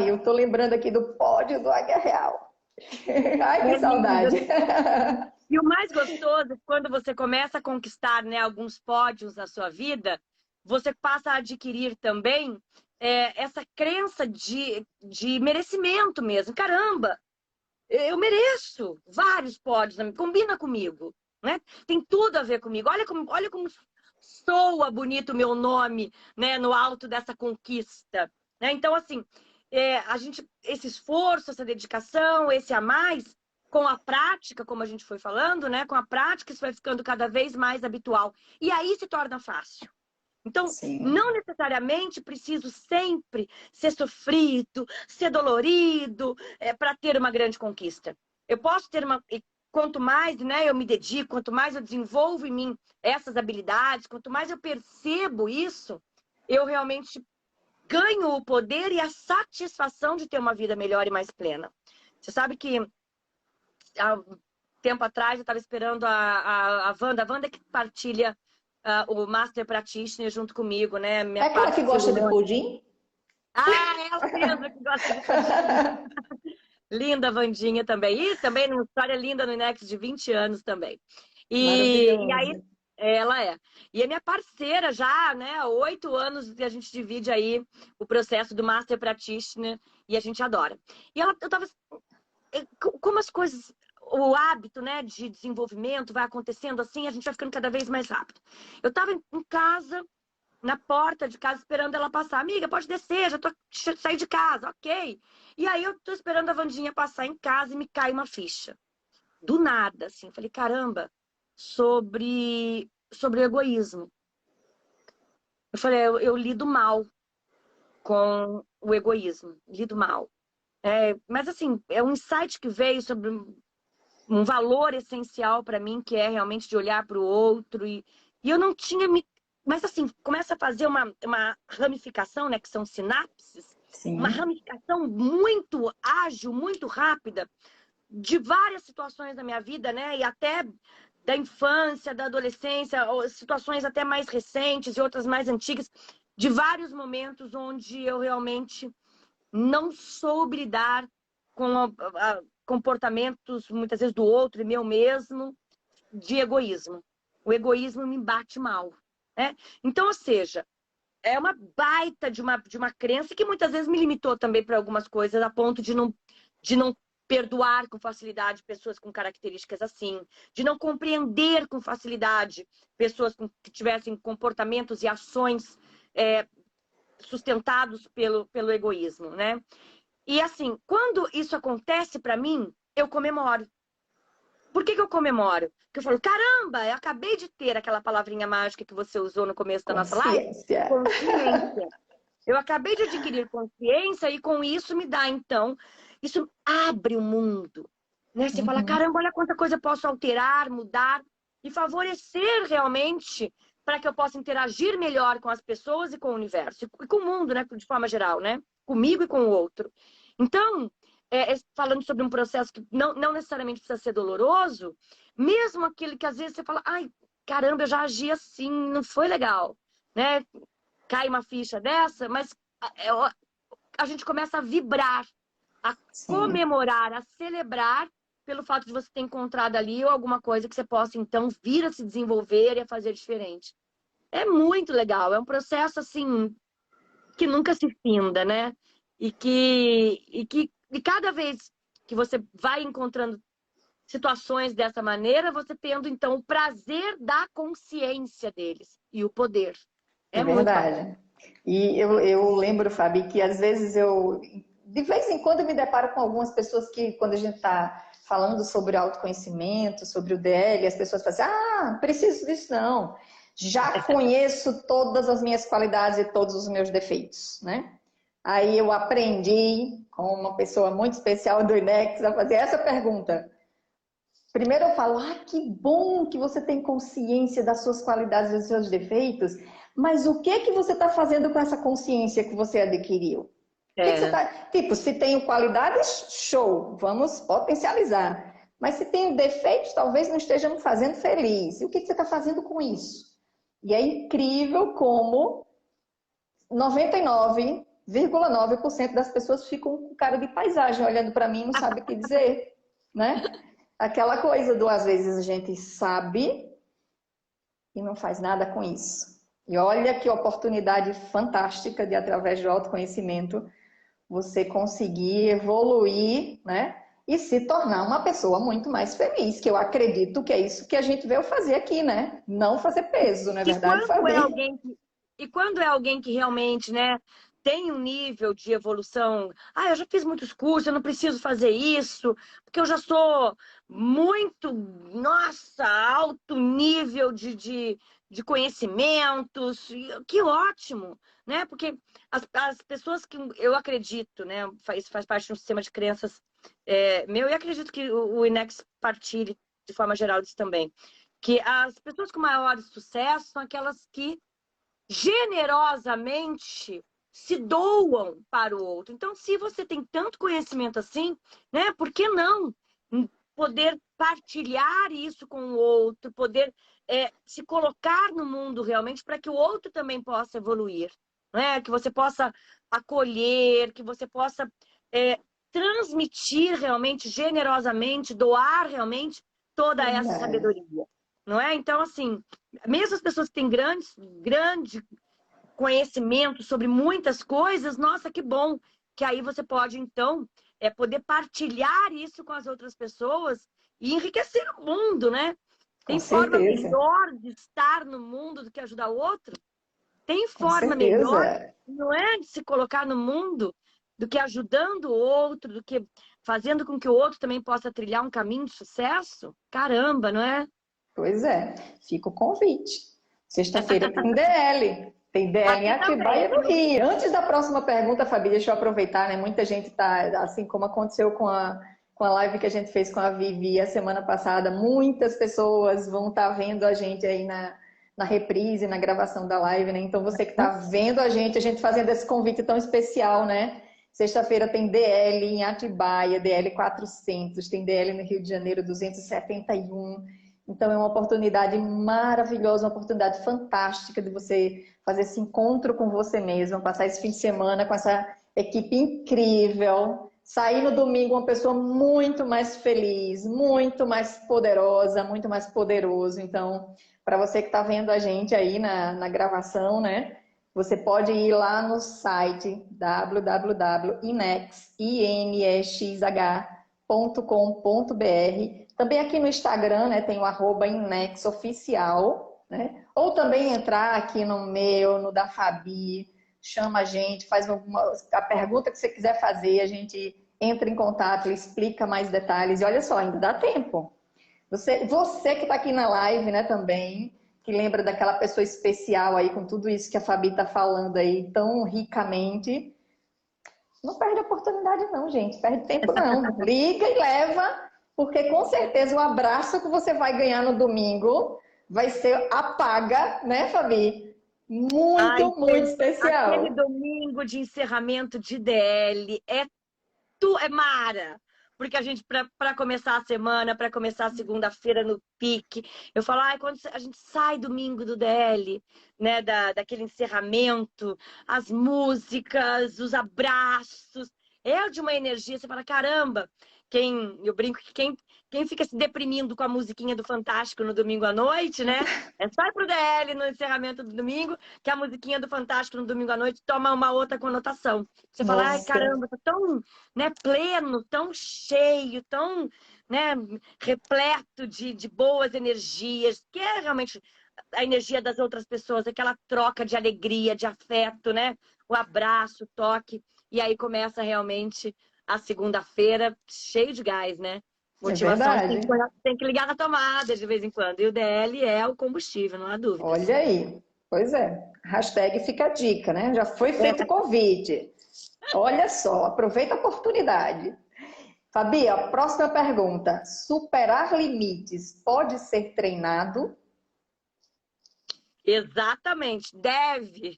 eu tô lembrando aqui do pódio do Águia Real. Ai, que
É lindo.
saudade.
E o mais gostoso, quando você começa a conquistar, né, alguns pódios na sua vida, você passa a adquirir também essa crença de merecimento mesmo. Caramba, eu mereço vários pódios, combina comigo, né? Tem tudo a ver comigo. Olha como soa bonito o meu nome, né, no alto dessa conquista, né? Então, assim, esse esforço, essa dedicação, esse a mais, com a prática, como a gente foi falando, né? Com a prática, isso vai ficando cada vez mais habitual. E aí se torna fácil. Então,
Sim,
não necessariamente preciso sempre ser sofrido, ser dolorido, para ter uma grande conquista. Eu posso ter uma. E quanto mais, né, eu me dedico, quanto mais eu desenvolvo em mim essas habilidades, quanto mais eu percebo isso, eu realmente ganho o poder e a satisfação de ter uma vida melhor e mais plena. Você sabe que há um tempo atrás eu estava esperando a Wanda. A Wanda que partilha o Master Practitioner junto comigo, né?
é
Minha
aquela que gosta de
parceirona.
pudim?
Ah, é ela mesma que gosta de pudim. Linda, Wandinha também. E também uma história linda no Inex de 20 anos também. E aí,
Maravilhoso.
ela é. E é minha parceira já, né? Há 8 anos que a gente divide aí o processo do Master Practitioner e a gente adora. E eu tava como as coisas, o hábito, né, de desenvolvimento vai acontecendo assim, a gente vai ficando cada vez mais rápido. Eu estava em casa, na porta de casa, esperando ela passar. Amiga, pode descer, já tô saí de casa, ok. E aí eu tô esperando a Wandinha passar em casa e me cai uma ficha. Do nada, assim. Falei, caramba, sobre egoísmo. Eu falei, eu lido mal com o egoísmo, lido mal. Mas assim, é um insight que veio sobre um valor essencial para mim, que é realmente de olhar para o outro. E eu não tinha me... Mas assim, começa a fazer uma ramificação, né? Que são sinapses. Uma
Sim.
ramificação muito ágil, muito rápida, de várias situações da minha vida, né? E até da infância, da adolescência, situações até mais recentes e outras mais antigas, de vários momentos onde eu realmente não soube lidar com comportamentos, muitas vezes do outro e meu mesmo, de egoísmo. O egoísmo me bate mal, né? Então, ou seja, é uma baita de uma crença que muitas vezes me limitou também para algumas coisas, a ponto de não perdoar com facilidade pessoas com características assim, de não compreender com facilidade pessoas que tivessem comportamentos e ações sustentados pelo egoísmo, né? E assim, quando isso acontece para mim, eu comemoro. Por que eu comemoro? Porque eu falo, caramba, eu acabei de ter aquela palavrinha mágica que você usou no começo da nossa live,
Consciência.
consciência. Eu acabei de adquirir consciência e com isso me dá, então, isso abre o mundo. Né? Você fala,
Uhum.
caramba, olha quanta coisa eu posso alterar, mudar e favorecer realmente para que eu possa interagir melhor com as pessoas e com o universo. E com o mundo, né? De forma geral, né? Comigo e com o outro. Então, falando sobre um processo que não necessariamente precisa ser doloroso, mesmo aquele que às vezes você fala, ai, caramba, eu já agi assim, não foi legal, né? Cai uma ficha dessa, mas a gente começa a vibrar, a
Sim,
comemorar, a celebrar pelo fato de você ter encontrado ali alguma coisa que você possa, então, vir a se desenvolver e a fazer diferente. É muito legal, é um processo, assim, que nunca se finda, né? E cada vez que você vai encontrando situações dessa maneira, você tendo, então, o prazer da consciência deles e o poder.
é
É muito bacana.
verdade. E eu lembro, Fabi, que às vezes de vez em quando, eu me deparo com algumas pessoas que, quando a gente está falando sobre autoconhecimento, sobre o DL, as pessoas falam assim, ah, preciso disso não. Já conheço todas as minhas qualidades e todos os meus defeitos, né? Aí eu aprendi com uma pessoa muito especial do INEX a fazer essa pergunta. Primeiro eu falo, ah, que bom que você tem consciência das suas qualidades e dos seus defeitos, mas o que que você está fazendo com essa consciência que você adquiriu? O que que você
É,
está... Tipo, se tenho qualidades, show, vamos potencializar. Mas se tenho defeitos, talvez não estejamos fazendo feliz. E o que que você está fazendo com isso? E é incrível como 99,9% das pessoas ficam com cara de paisagem olhando para mim e não sabe o que dizer, né? Aquela coisa do às vezes a gente sabe e não faz nada com isso. E olha que oportunidade fantástica de, através do autoconhecimento, você conseguir evoluir, né? E se tornar uma pessoa muito mais feliz, que eu acredito que é isso que a gente veio fazer aqui, né? Não fazer peso, não é
E
verdade,
quando é
Fabi?
alguém quando é alguém que realmente, né, tem um nível de evolução, eu já fiz muitos cursos, eu não preciso fazer isso, porque eu já sou muito, nossa, alto nível de conhecimentos, que ótimo, né? Porque as pessoas que eu acredito, né, isso faz parte de um sistema de crenças meu, e acredito que o INEX partilhe de forma geral disso também, que as pessoas com maior sucesso são aquelas que generosamente se doam para o outro. Então, se você tem tanto conhecimento assim, né, por que não poder partilhar isso com o outro, poder se colocar no mundo realmente para que o outro também possa evoluir, né? Que você possa acolher, que você possa transmitir realmente generosamente, doar realmente toda essa
Verdade.
sabedoria, não é? Então, assim, mesmo as pessoas que têm grande conhecimento sobre muitas coisas, nossa, que bom que aí você pode, então, poder partilhar isso com as outras pessoas e enriquecer o mundo, né?
Com
Tem forma
certeza,
melhor de estar no mundo do que ajudar o outro? Tem
com
forma melhor,
certeza.
não é, de se colocar no mundo do que ajudando o outro, do que fazendo com que o outro também possa trilhar um caminho de sucesso? Caramba, não é?
Pois é, fica o convite. Sexta-feira tem DL. Tem DL em
Aqui
Atibaia
também.
e no Rio. Antes da próxima pergunta, Fabi, deixa eu aproveitar, né? Muita gente tá, assim como aconteceu com a live que a gente fez com a Vivi a semana passada, muitas pessoas vão estar vendo a gente aí na reprise, na gravação da live, né? Então você que está vendo a gente fazendo esse convite tão especial, né? Sexta-feira tem DL em Atibaia, DL 400, tem DL no Rio de Janeiro 271. Então é uma oportunidade maravilhosa, uma oportunidade fantástica de você fazer esse encontro com você mesmo, passar esse fim de semana com essa equipe incrível, sair no domingo uma pessoa muito mais feliz, muito mais poderosa, muito mais poderoso. Então, para você que está vendo a gente aí na gravação, né? Você pode ir lá no site www.inexh.com.br. Também aqui no Instagram, né, tem o @inexoficial, né? Ou também entrar aqui no meu, no da Fabi, chama a gente, faz a pergunta que você quiser fazer, a gente entra em contato, explica mais detalhes. E olha só, ainda dá tempo. Você que está aqui na live, né, também, que lembra daquela pessoa especial aí, com tudo isso que a Fabi está falando aí tão ricamente, não perde a oportunidade não, gente. Perde tempo não. Liga e leva, porque com certeza o abraço que você vai ganhar no domingo vai ser a paga, né, Fabi?
Ai,
Muito, muito
gente, aquele
especial.
domingo de encerramento de DL é mara. Porque a gente, para começar a semana, para começar a segunda-feira no pique, eu falo, ai, quando a gente sai domingo do DL, né, daquele encerramento, as músicas, os abraços, é de uma energia, você fala, caramba, eu brinco que quem fica se deprimindo com a musiquinha do Fantástico no domingo à noite, né, sai pro DL no encerramento do domingo, que a musiquinha do Fantástico no domingo à noite toma uma outra conotação. Você fala, ai,
Nossa,
caramba, tá tão, né, pleno, tão cheio, tão, né, repleto de boas energias, que é realmente a energia das outras pessoas, aquela troca de alegria, de afeto, né? O abraço, o toque. E aí começa realmente a segunda-feira cheio de gás, né?
é
Motivação
verdade.
tem que ligar na tomada de vez em quando. E o DL é o combustível, não há dúvidas.
Olha aí. Pois é. Hashtag fica a dica, né? Já foi feito o convite. Olha só, aproveita a oportunidade. Fabi, a próxima pergunta. Superar limites pode ser treinado?
Exatamente, deve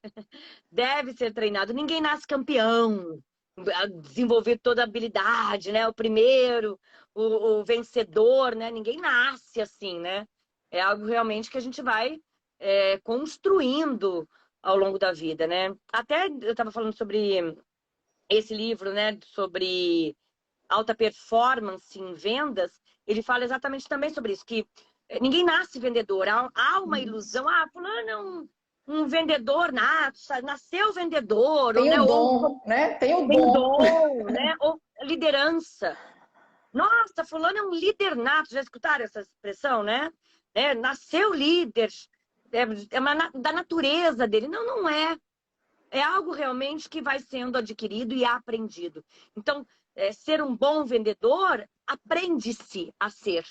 ser treinado. Ninguém nasce campeão, a desenvolver toda a habilidade, né? O primeiro, o vencedor, né? Ninguém nasce assim, né? É algo realmente que a gente vai construindo ao longo da vida, né? Até eu estava falando sobre esse livro, né? Sobre alta performance em vendas, ele fala exatamente também sobre isso, que ninguém nasce vendedor, há uma ilusão, fulano é um vendedor nato, nasceu vendedor, ou,
Tem
né,
o
ou
dom, né? Tem o
tem
dom.
dom, né, ou liderança. Nossa, fulano é um líder nato, já escutaram essa expressão, né? Nasceu líder, da natureza dele. Não, não é. É algo realmente que vai sendo adquirido e aprendido. Então, ser um bom vendedor, aprende-se a ser.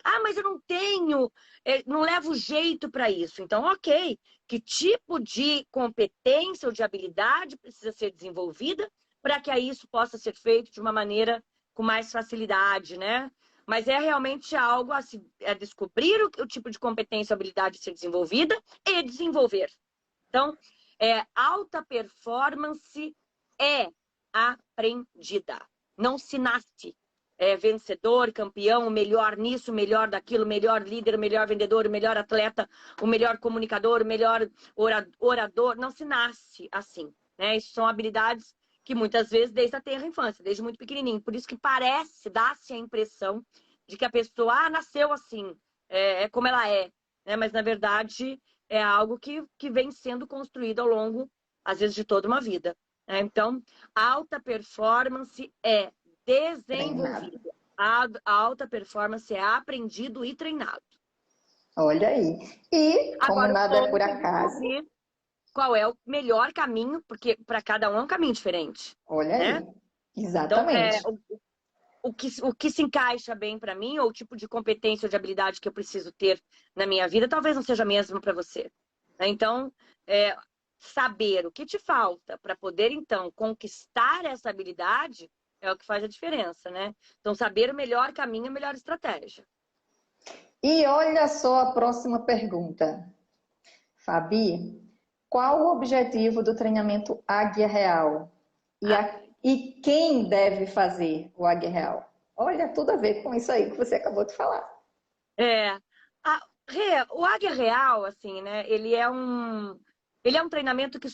Ah, mas eu não tenho, não levo jeito para isso. Então, ok. Que tipo de competência ou de habilidade precisa ser desenvolvida para que isso possa ser feito de uma maneira com mais facilidade, né? Mas é realmente algo a descobrir o tipo de competência ou habilidade a ser desenvolvida e desenvolver. Então, alta performance é aprendida. Não se nasce vencedor, campeão, o melhor nisso, o melhor daquilo, o melhor líder, o melhor vendedor, o melhor atleta, o melhor comunicador, o melhor orador. Não se nasce assim, né? Isso são habilidades que muitas vezes desde a tenra infância, desde muito pequenininho. Por isso que dá-se a impressão de que a pessoa nasceu assim, é como ela é, né? Mas na verdade é algo que vem sendo construído ao longo, às vezes, de toda uma vida, né? Então, a alta performance é
Treinado.
desenvolvida. A alta performance é aprendido e treinado.
Olha aí. E, como
Agora, o
nada é por
ponto é
acaso,
descobrir qual é o melhor caminho, porque para cada um é um caminho diferente,
olha
né?
aí.
Então,
Exatamente.
o que se encaixa bem para mim, ou o tipo de competência ou de habilidade que eu preciso ter na minha vida, talvez não seja mesmo para você. Então, saber o que te falta para poder, então, conquistar essa habilidade é o que faz a diferença, né? Então, saber o melhor caminho, a melhor estratégia.
E olha só a próxima pergunta. Fabi, qual o objetivo do treinamento Águia Real? E quem deve fazer o Águia Real? Olha, tudo a ver com isso aí que você acabou de falar.
É, o Águia Real, assim, né? Ele é um treinamento que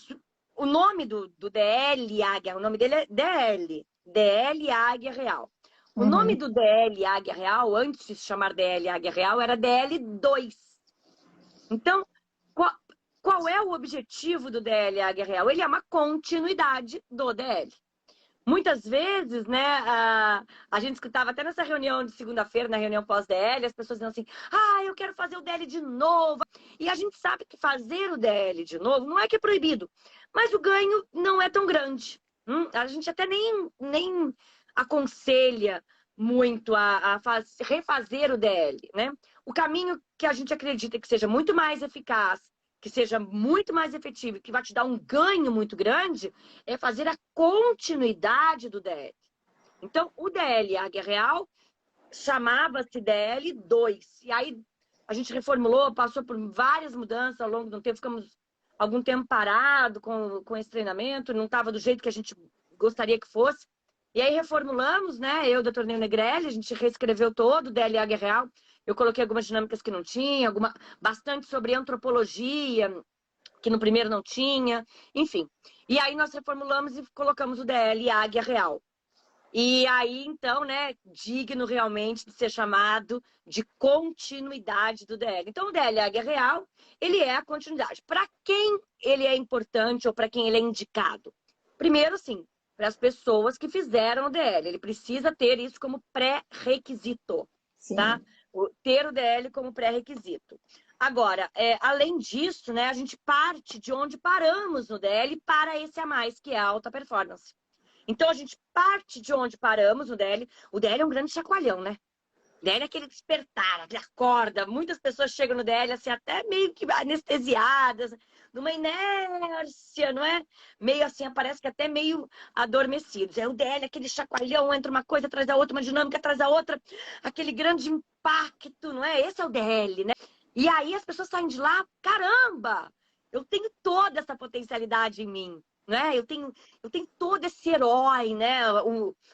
o nome do DL Águia, o nome dele é DL Águia Real. O nome do DL Águia Real, antes de se chamar DL Águia Real, era DL2. Então, qual é o objetivo do DL Águia Real? Ele é uma continuidade do DL. Muitas vezes, né, a gente escutava até nessa reunião de segunda-feira, na reunião pós-DL, as pessoas diziam assim, eu quero fazer o DL de novo. E a gente sabe que fazer o DL de novo não é que é proibido, mas o ganho não é tão grande. A gente até nem aconselha muito a refazer o DL, né? O caminho que a gente acredita que seja muito mais eficaz, que seja muito mais efetivo, que vai te dar um ganho muito grande, é fazer a continuidade do DL. Então, o DL Águia Real chamava-se DL2. E aí a gente reformulou, passou por várias mudanças ao longo do tempo, ficamos algum tempo parado com esse treinamento, não estava do jeito que a gente gostaria que fosse. E aí reformulamos, né? Eu, Dr. Ney Negrelli, a gente reescreveu todo o DL Águia Real. Eu coloquei algumas dinâmicas que não tinha, bastante sobre antropologia, que no primeiro não tinha, enfim. E aí nós reformulamos e colocamos o DL Águia Real. E aí, então, né, digno realmente de ser chamado de continuidade do DL. Então, o DL Águia Real, ele é a continuidade. Para quem ele é importante ou para quem ele é indicado? Primeiro, sim, para as pessoas que fizeram o DL. Ele precisa ter isso como pré-requisito, tá? Ter o DL como pré-requisito. Agora, além disso, né, a gente parte de onde paramos no DL para esse a mais, que é a alta performance. Então, a gente parte de onde paramos no DL. O DL é um grande chacoalhão, né? O DL é aquele despertar, aquele acorda. Muitas pessoas chegam no DL assim, até meio que anestesiadas, numa inércia, não é? Meio assim, parece que até meio adormecidos. É o DL, aquele chacoalhão, entra uma coisa atrás da outra, uma dinâmica atrás da outra, aquele grande impacto, não é? Esse é o DL, né? E aí as pessoas saem de lá, caramba, eu tenho toda essa potencialidade em mim, né? Eu tenho todo esse herói, né?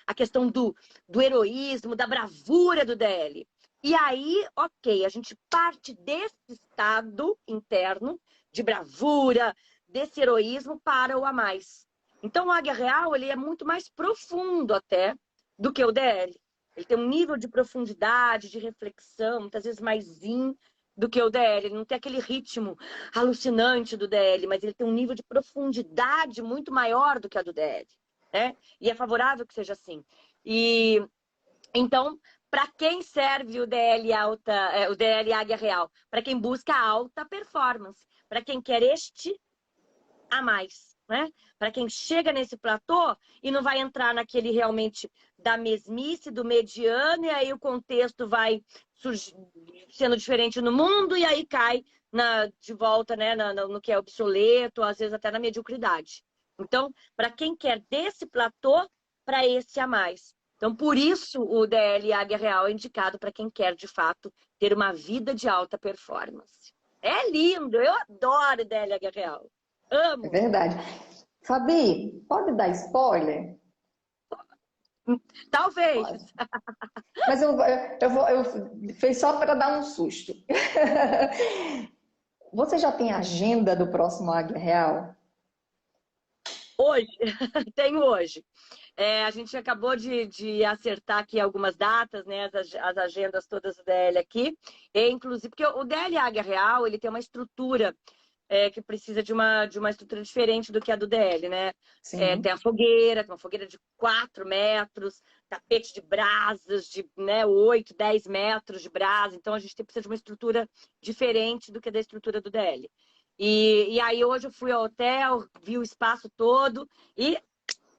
A questão do heroísmo, da bravura do DL. E aí, ok, a gente parte desse estado interno de bravura, desse heroísmo para o a mais. Então, o Águia Real, ele é muito mais profundo até do que o DL. Ele tem um nível de profundidade, de reflexão, muitas vezes mais do que o DL. Ele não tem aquele ritmo alucinante do DL, mas ele tem um nível de profundidade muito maior do que a do DL, né? E é favorável que seja assim. E então, para quem serve o DL o DL Águia Real? Para quem busca alta performance, para quem quer a mais, né? Para quem chega nesse platô e não vai entrar naquele realmente da mesmice, do mediano, e aí o contexto vai sendo diferente no mundo, e aí cai de volta, né, no que é obsoleto, às vezes até na mediocridade. Então, para quem quer desse platô, para esse a mais. Então, por isso o DL Águia Real é indicado para quem quer, de fato, ter uma vida de alta performance. É lindo, eu adoro o DL Águia Real.
É
Amo.
verdade. Fabi, pode dar spoiler?
Talvez.
Pode. Mas eu fez só para dar um susto. Você já tem a agenda do próximo Águia Real?
Hoje, tenho hoje. A gente acabou de acertar aqui algumas datas, né? As agendas todas do DL aqui. Inclusive, porque o DL Águia Real, ele tem uma estrutura que precisa de uma estrutura diferente do que a do DL, né?
Sim.
Tem uma fogueira de 4 metros, tapete de brasas de 8, 10 metros de brasa. Então, a gente precisa de uma estrutura diferente do que da estrutura do DL. E aí, hoje eu fui ao hotel, vi o espaço todo e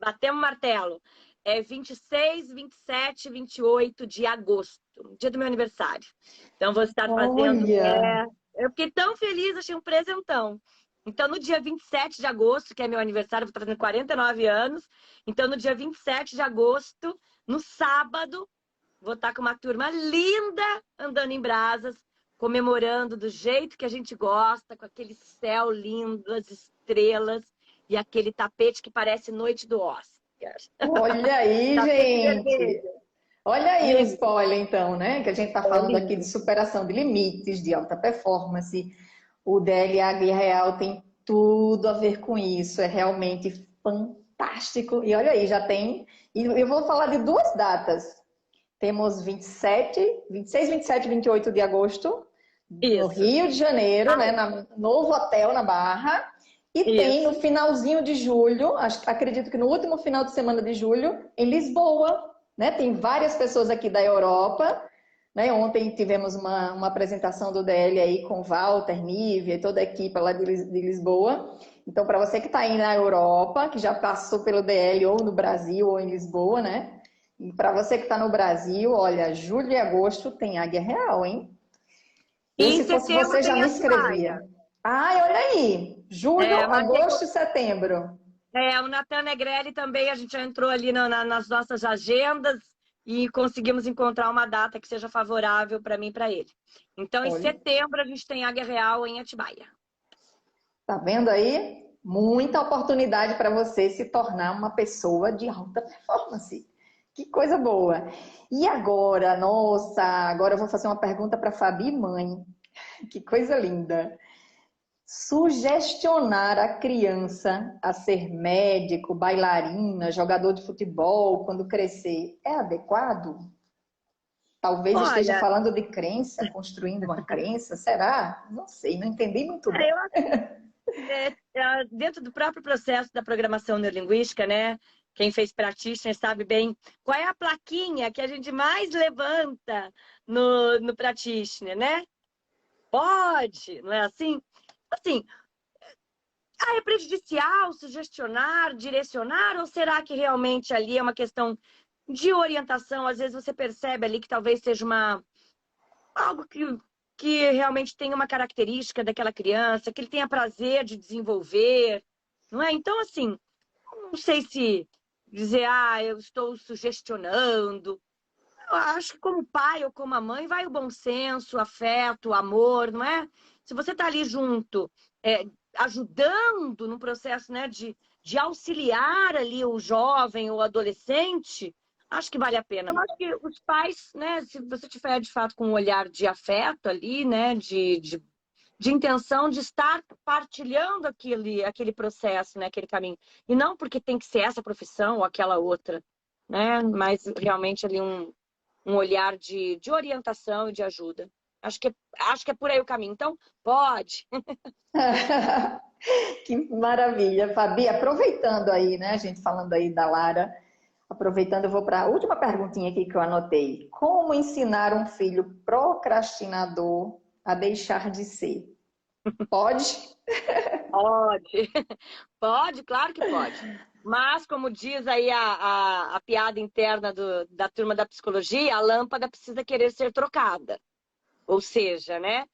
batemos o martelo. 26, 27, 28 de agosto, dia do meu aniversário. Então, vou estar fazendo...
Olha!
Eu fiquei tão feliz, achei um presentão. Então, no dia 27 de agosto, que é meu aniversário, eu vou estar fazendo 49 anos. Então, no dia 27 de agosto, no sábado, vou estar com uma turma linda andando em brasas, comemorando do jeito que a gente gosta, com aquele céu lindo, as estrelas e aquele tapete que parece noite do Oscar.
Olha aí,
Tapete
gente.
vermelho.
Olha aí o
Lindo.
spoiler, então, né? Que a gente está
É
falando aqui de
lindo.
superação de limites, de alta performance. O DLA Guia Real tem tudo a ver com isso. É realmente fantástico. E olha aí, já tem. E eu vou falar de duas datas. Temos 26, 27 e 28 de agosto, no
Isso.
Rio de Janeiro, né?
Ai,
No novo hotel na Barra. E tem no
isso.
finalzinho de julho, acredito que no último final de semana de julho, em Lisboa, né? Tem várias pessoas aqui da Europa, né? Ontem tivemos uma apresentação do DL aí com Walter, Nívia e toda a equipe lá de Lisboa. Então, para você que está aí na Europa, que já passou pelo DL ou no Brasil ou em Lisboa, né? E para você que está no Brasil, olha, julho e agosto tem Águia Real, hein?
E
Eu,
em
se fosse
setembro
você, já
tem
me
Atibaia.
inscrevia. Ai, olha aí, julho,
Mas
agosto e setembro.
o Natan Negrelli também, a gente já entrou ali nas nossas agendas e conseguimos encontrar uma data que seja favorável para mim e para ele. Então, em
Olha,
setembro, a gente tem Águia Real em Atibaia.
tá vendo aí? Muita oportunidade para você se tornar uma pessoa de alta performance. Que coisa boa. E agora, nossa, agora eu vou fazer uma pergunta para Fabi, mãe. Que coisa linda. Sugestionar a criança a ser médico, bailarina, jogador de futebol quando crescer é adequado? Talvez esteja
Olha,
falando de crença, construindo uma crença, será? Não sei, não entendi muito bem.
eu acho dentro do próprio processo da programação neurolinguística, né? Quem fez practitioner sabe bem qual é a plaquinha que a gente mais levanta no practitioner, né? Pode, não é assim? Assim, é prejudicial sugestionar, direcionar, ou será que realmente ali é uma questão de orientação? Às vezes você percebe ali que talvez seja algo que realmente tem uma característica daquela criança, que ele tenha prazer de desenvolver, não é? Então, assim, não sei se dizer, eu estou sugestionando. Eu acho que como pai ou como a mãe vai o bom senso, o afeto, o amor, não é? Se você está ali junto, ajudando no processo, né, de auxiliar ali o jovem ou adolescente, acho que vale a pena. Eu acho que os pais, né, se você tiver de fato com um olhar de afeto ali, né, de intenção de estar partilhando aquele processo, né, aquele caminho. E não porque tem que ser essa profissão ou aquela outra, né, mas realmente ali um olhar de orientação e de ajuda. Acho que é por aí o caminho. Então, pode.
Que maravilha, Fabi. Aproveitando aí, né, a gente falando aí da Lara, aproveitando, eu vou para a última perguntinha aqui que eu anotei. Como ensinar um filho procrastinador a deixar de ser? Pode?
Pode. Pode, claro que pode. Mas, como diz aí a piada interna da turma da psicologia, a lâmpada precisa querer ser trocada. Ou seja, né?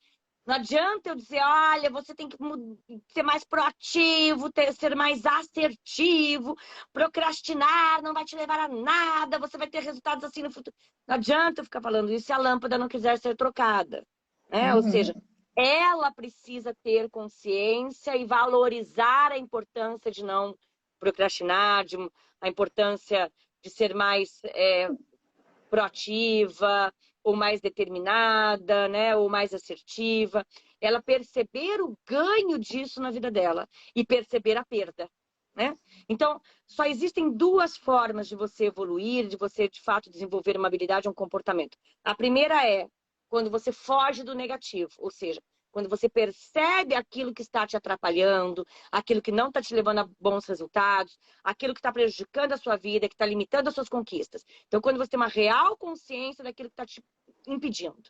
Não adianta eu dizer, olha, você tem que ser mais proativo, ser mais assertivo, procrastinar não vai te levar a nada, você vai ter resultados assim no futuro. Não adianta eu ficar falando isso se a lâmpada não quiser ser trocada, né? Ou seja,
Uhum.
ela precisa ter consciência e valorizar a importância de não procrastinar, a importância de ser mais proativa, ou mais determinada, né, ou mais assertiva. Ela perceber o ganho disso na vida dela e perceber a perda, né? Então, só existem duas formas de você evoluir, de você, de fato, desenvolver uma habilidade, um comportamento. A primeira é quando você foge do negativo, ou seja, quando você percebe aquilo que está te atrapalhando, aquilo que não está te levando a bons resultados, aquilo que está prejudicando a sua vida, que está limitando as suas conquistas. Então, quando você tem uma real consciência daquilo que está te impedindo.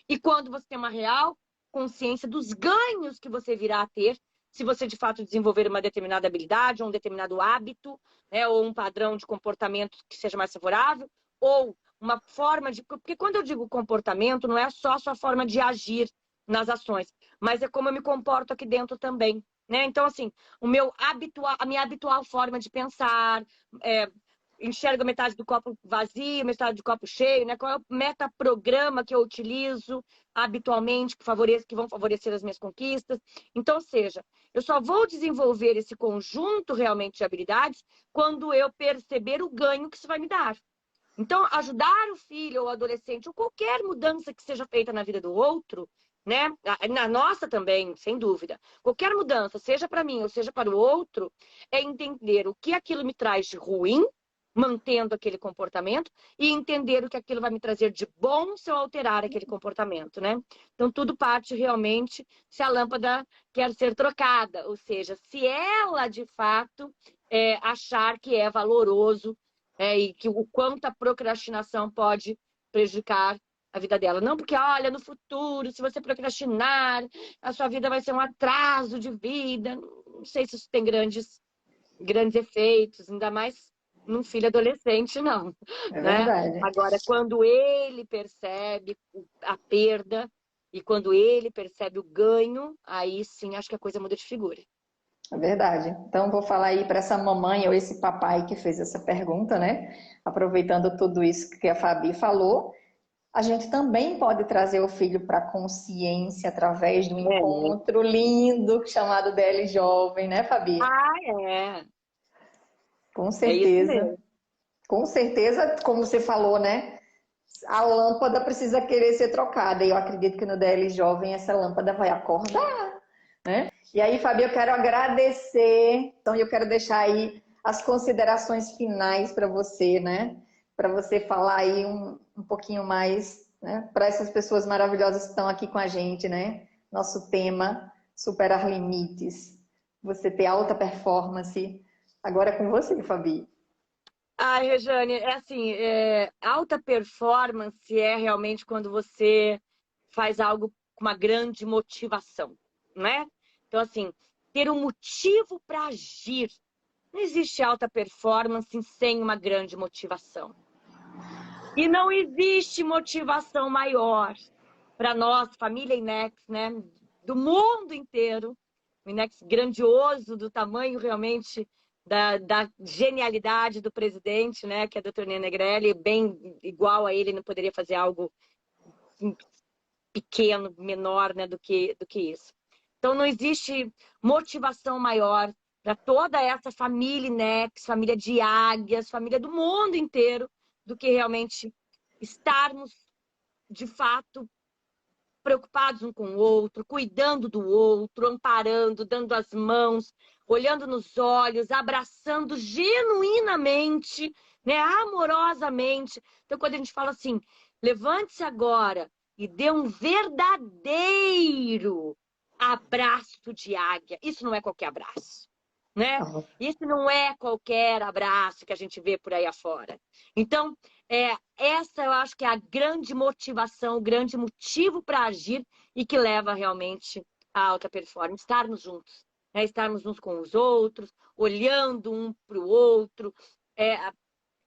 E quando você tem uma real consciência dos ganhos que você virá a ter se você, de fato, desenvolver uma determinada habilidade, ou um determinado hábito, né, ou um padrão de comportamento que seja mais favorável, ou uma forma de... Porque quando eu digo comportamento, não é só a sua forma de agir nas ações, mas é como eu me comporto aqui dentro também. né? Então, assim, a minha habitual forma de pensar, enxergo metade do copo vazio, metade do copo cheio, né? Qual é o metaprograma que eu utilizo habitualmente que vão favorecer as minhas conquistas. Então, ou seja, eu só vou desenvolver esse conjunto realmente de habilidades quando eu perceber o ganho que isso vai me dar. Então, ajudar o filho ou o adolescente, ou qualquer mudança que seja feita na vida do outro, né? Na nossa também, sem dúvida. Qualquer mudança, seja para mim ou seja para o outro, é entender o que aquilo me traz de ruim, mantendo aquele comportamento, e entender o que aquilo vai me trazer de bom se eu alterar aquele comportamento, né? Então, tudo parte realmente se a lâmpada quer ser trocada, ou seja, se ela, de fato, achar que é valoroso, e que o quanto a procrastinação pode prejudicar a vida dela. Não porque, olha, no futuro, se você procrastinar, a sua vida vai ser um atraso de vida. Não sei se isso tem grandes efeitos, ainda mais num filho adolescente, não.
É
Né?
verdade.
Agora, quando ele percebe a perda e quando ele percebe o ganho, aí sim acho que a coisa muda de figura.
É verdade. Então, vou falar aí para essa mamãe ou esse papai que fez essa pergunta, né? Aproveitando tudo isso que a Fabi falou, a gente também pode trazer o filho para a consciência através do
É.
encontro lindo chamado DL Jovem, né, Fabi?
Ah, é.
Com
É isso
certeza.
mesmo.
Com certeza, como você falou, né? A lâmpada precisa querer ser trocada. E eu acredito que no DL Jovem essa lâmpada vai acordar, né? E aí, Fabi, eu quero agradecer. Então, eu quero deixar aí as considerações finais para você, né? Para você falar aí um pouquinho mais, né? Para essas pessoas maravilhosas que estão aqui com a gente, né? Nosso tema, superar limites. Você ter alta performance. Agora é com você, Fabi.
Ai, Rejane, é assim, alta performance é realmente quando você faz algo com uma grande motivação, né? Então, assim, ter um motivo para agir. Não existe alta performance sem uma grande motivação. E não existe motivação maior para nós, família Inex, né? Do mundo inteiro. O Inex grandioso, do tamanho realmente da genialidade do presidente, né? Que é o Dr. Negrelli, bem igual a ele, não poderia fazer algo pequeno, menor, né, do que isso. Então, não existe motivação maior para toda essa família Inex, família de águias, família do mundo inteiro, do que realmente estarmos, de fato, preocupados um com o outro, cuidando do outro, amparando, dando as mãos, olhando nos olhos, abraçando genuinamente, né, amorosamente. Então, quando a gente fala assim, levante-se agora e dê um verdadeiro abraço de águia. Isso não é qualquer abraço, né? Isso não é qualquer abraço que a gente vê por aí afora. Então, essa eu acho que é a grande motivação, o grande motivo para agir e que leva realmente à alta performance. Estarmos juntos, né? Estarmos uns com os outros, olhando um para o outro,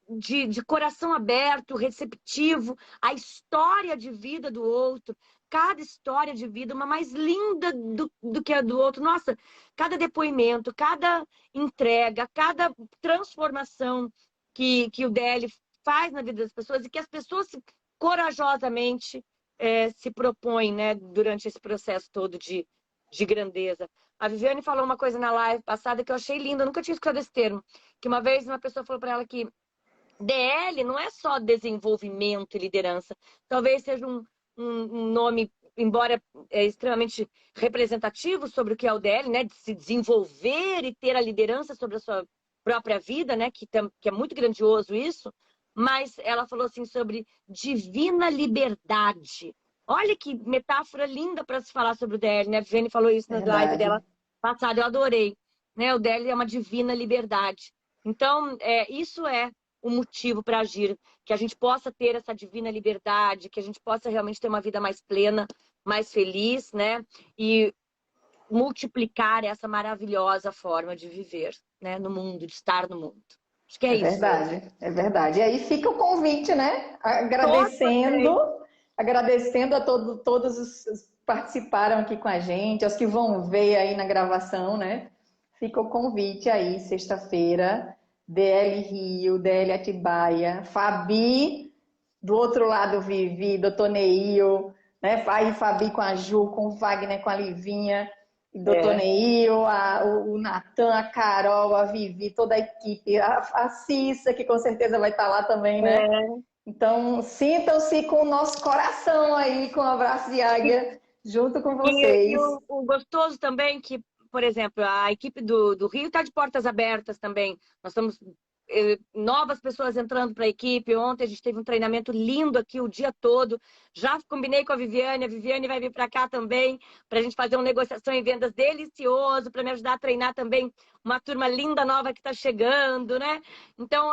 de coração aberto, receptivo, a história de vida do outro, cada história de vida, uma mais linda do que a do outro. Nossa, cada depoimento, cada entrega, cada transformação que o DL faz na vida das pessoas e que as pessoas corajosamente se propõem, né, durante esse processo todo de grandeza. A Viviane falou uma coisa na live passada que eu achei linda, eu nunca tinha escutado esse termo, que uma vez uma pessoa falou para ela que DL não é só desenvolvimento e liderança. Talvez seja um nome, embora extremamente representativo sobre o que é o DL, né? De se desenvolver e ter a liderança sobre a sua própria vida, né? Que é muito grandioso isso. Mas ela falou assim sobre divina liberdade. Olha que metáfora linda para se falar sobre o DL, né? A Viviane falou isso na live
Verdade.
dela passada, eu adorei. Né? O DL é uma divina liberdade. Então, isso é o motivo para agir, que a gente possa ter essa divina liberdade, que a gente possa realmente ter uma vida mais plena, mais feliz, né? E multiplicar essa maravilhosa forma de viver, né? No mundo, de estar no mundo. Acho que é
É
isso, né?
verdade, é verdade. E aí fica o convite, né?
Todos vocês.
Agradecendo a todos os participaram aqui com a gente, aos que vão ver aí na gravação, né? Fica o convite aí, sexta-feira, DL Rio, DL Atibaia, Fabi, do outro lado Vivi, doutor Neil, né? Aí Fabi com a Ju, com o Wagner, com a Livinha, doutor Neil, o Natan, a Carol, a Vivi, toda a equipe, a Cissa, que com certeza vai estar lá também, né? Então, sintam-se com o nosso coração aí, com o abraço de águia, junto com vocês.
E o gostoso também que, por exemplo, a equipe do Rio está de portas abertas também. Nós estamos novas pessoas entrando para a equipe. Ontem a gente teve um treinamento lindo aqui o dia todo. Já combinei com a Viviane vai vir para cá também, para a gente fazer uma negociação em vendas delicioso, para me ajudar a treinar também uma turma linda nova que está chegando, né? Então,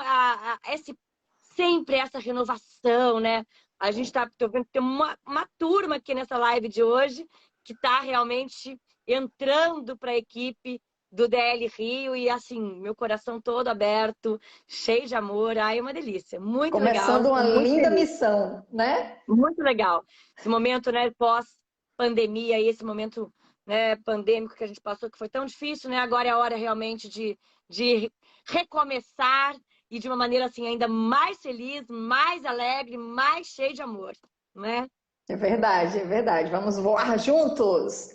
sempre essa renovação, né? A gente está vendo que tem uma turma aqui nessa live de hoje que está realmente entrando para a equipe do DL Rio e assim, meu coração todo aberto, cheio de amor. Ai, é uma delícia. Muito legal.
Começando uma linda missão, né?
Muito legal. Esse momento, né, pós-pandemia e esse momento, né, pandêmico que a gente passou, que foi tão difícil, né? Agora é a hora realmente de recomeçar e de uma maneira assim ainda mais feliz, mais alegre, mais cheia de amor, né?
É verdade, é verdade. Vamos voar juntos.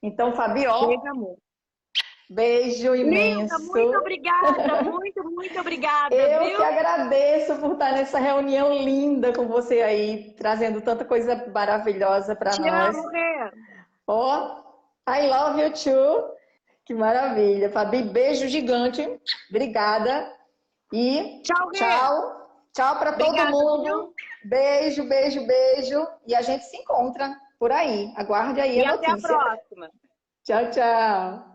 Então, Fabi,
cheia de amor.
Beijo imenso.
Linda, muito obrigada, muito obrigada.
Eu
viu?
que agradeço por estar nessa reunião linda com você aí, trazendo tanta coisa maravilhosa para nós.
Te amo, Rê.
Oh, I love you too. Que maravilha. Fabi, beijo gigante. Obrigada. E
tchau, Rê.
Tchau para todo mundo. Viu? Beijo, beijo, beijo. E a gente se encontra por aí. Aguarde aí a notícia.
Até a próxima.
Tchau, tchau.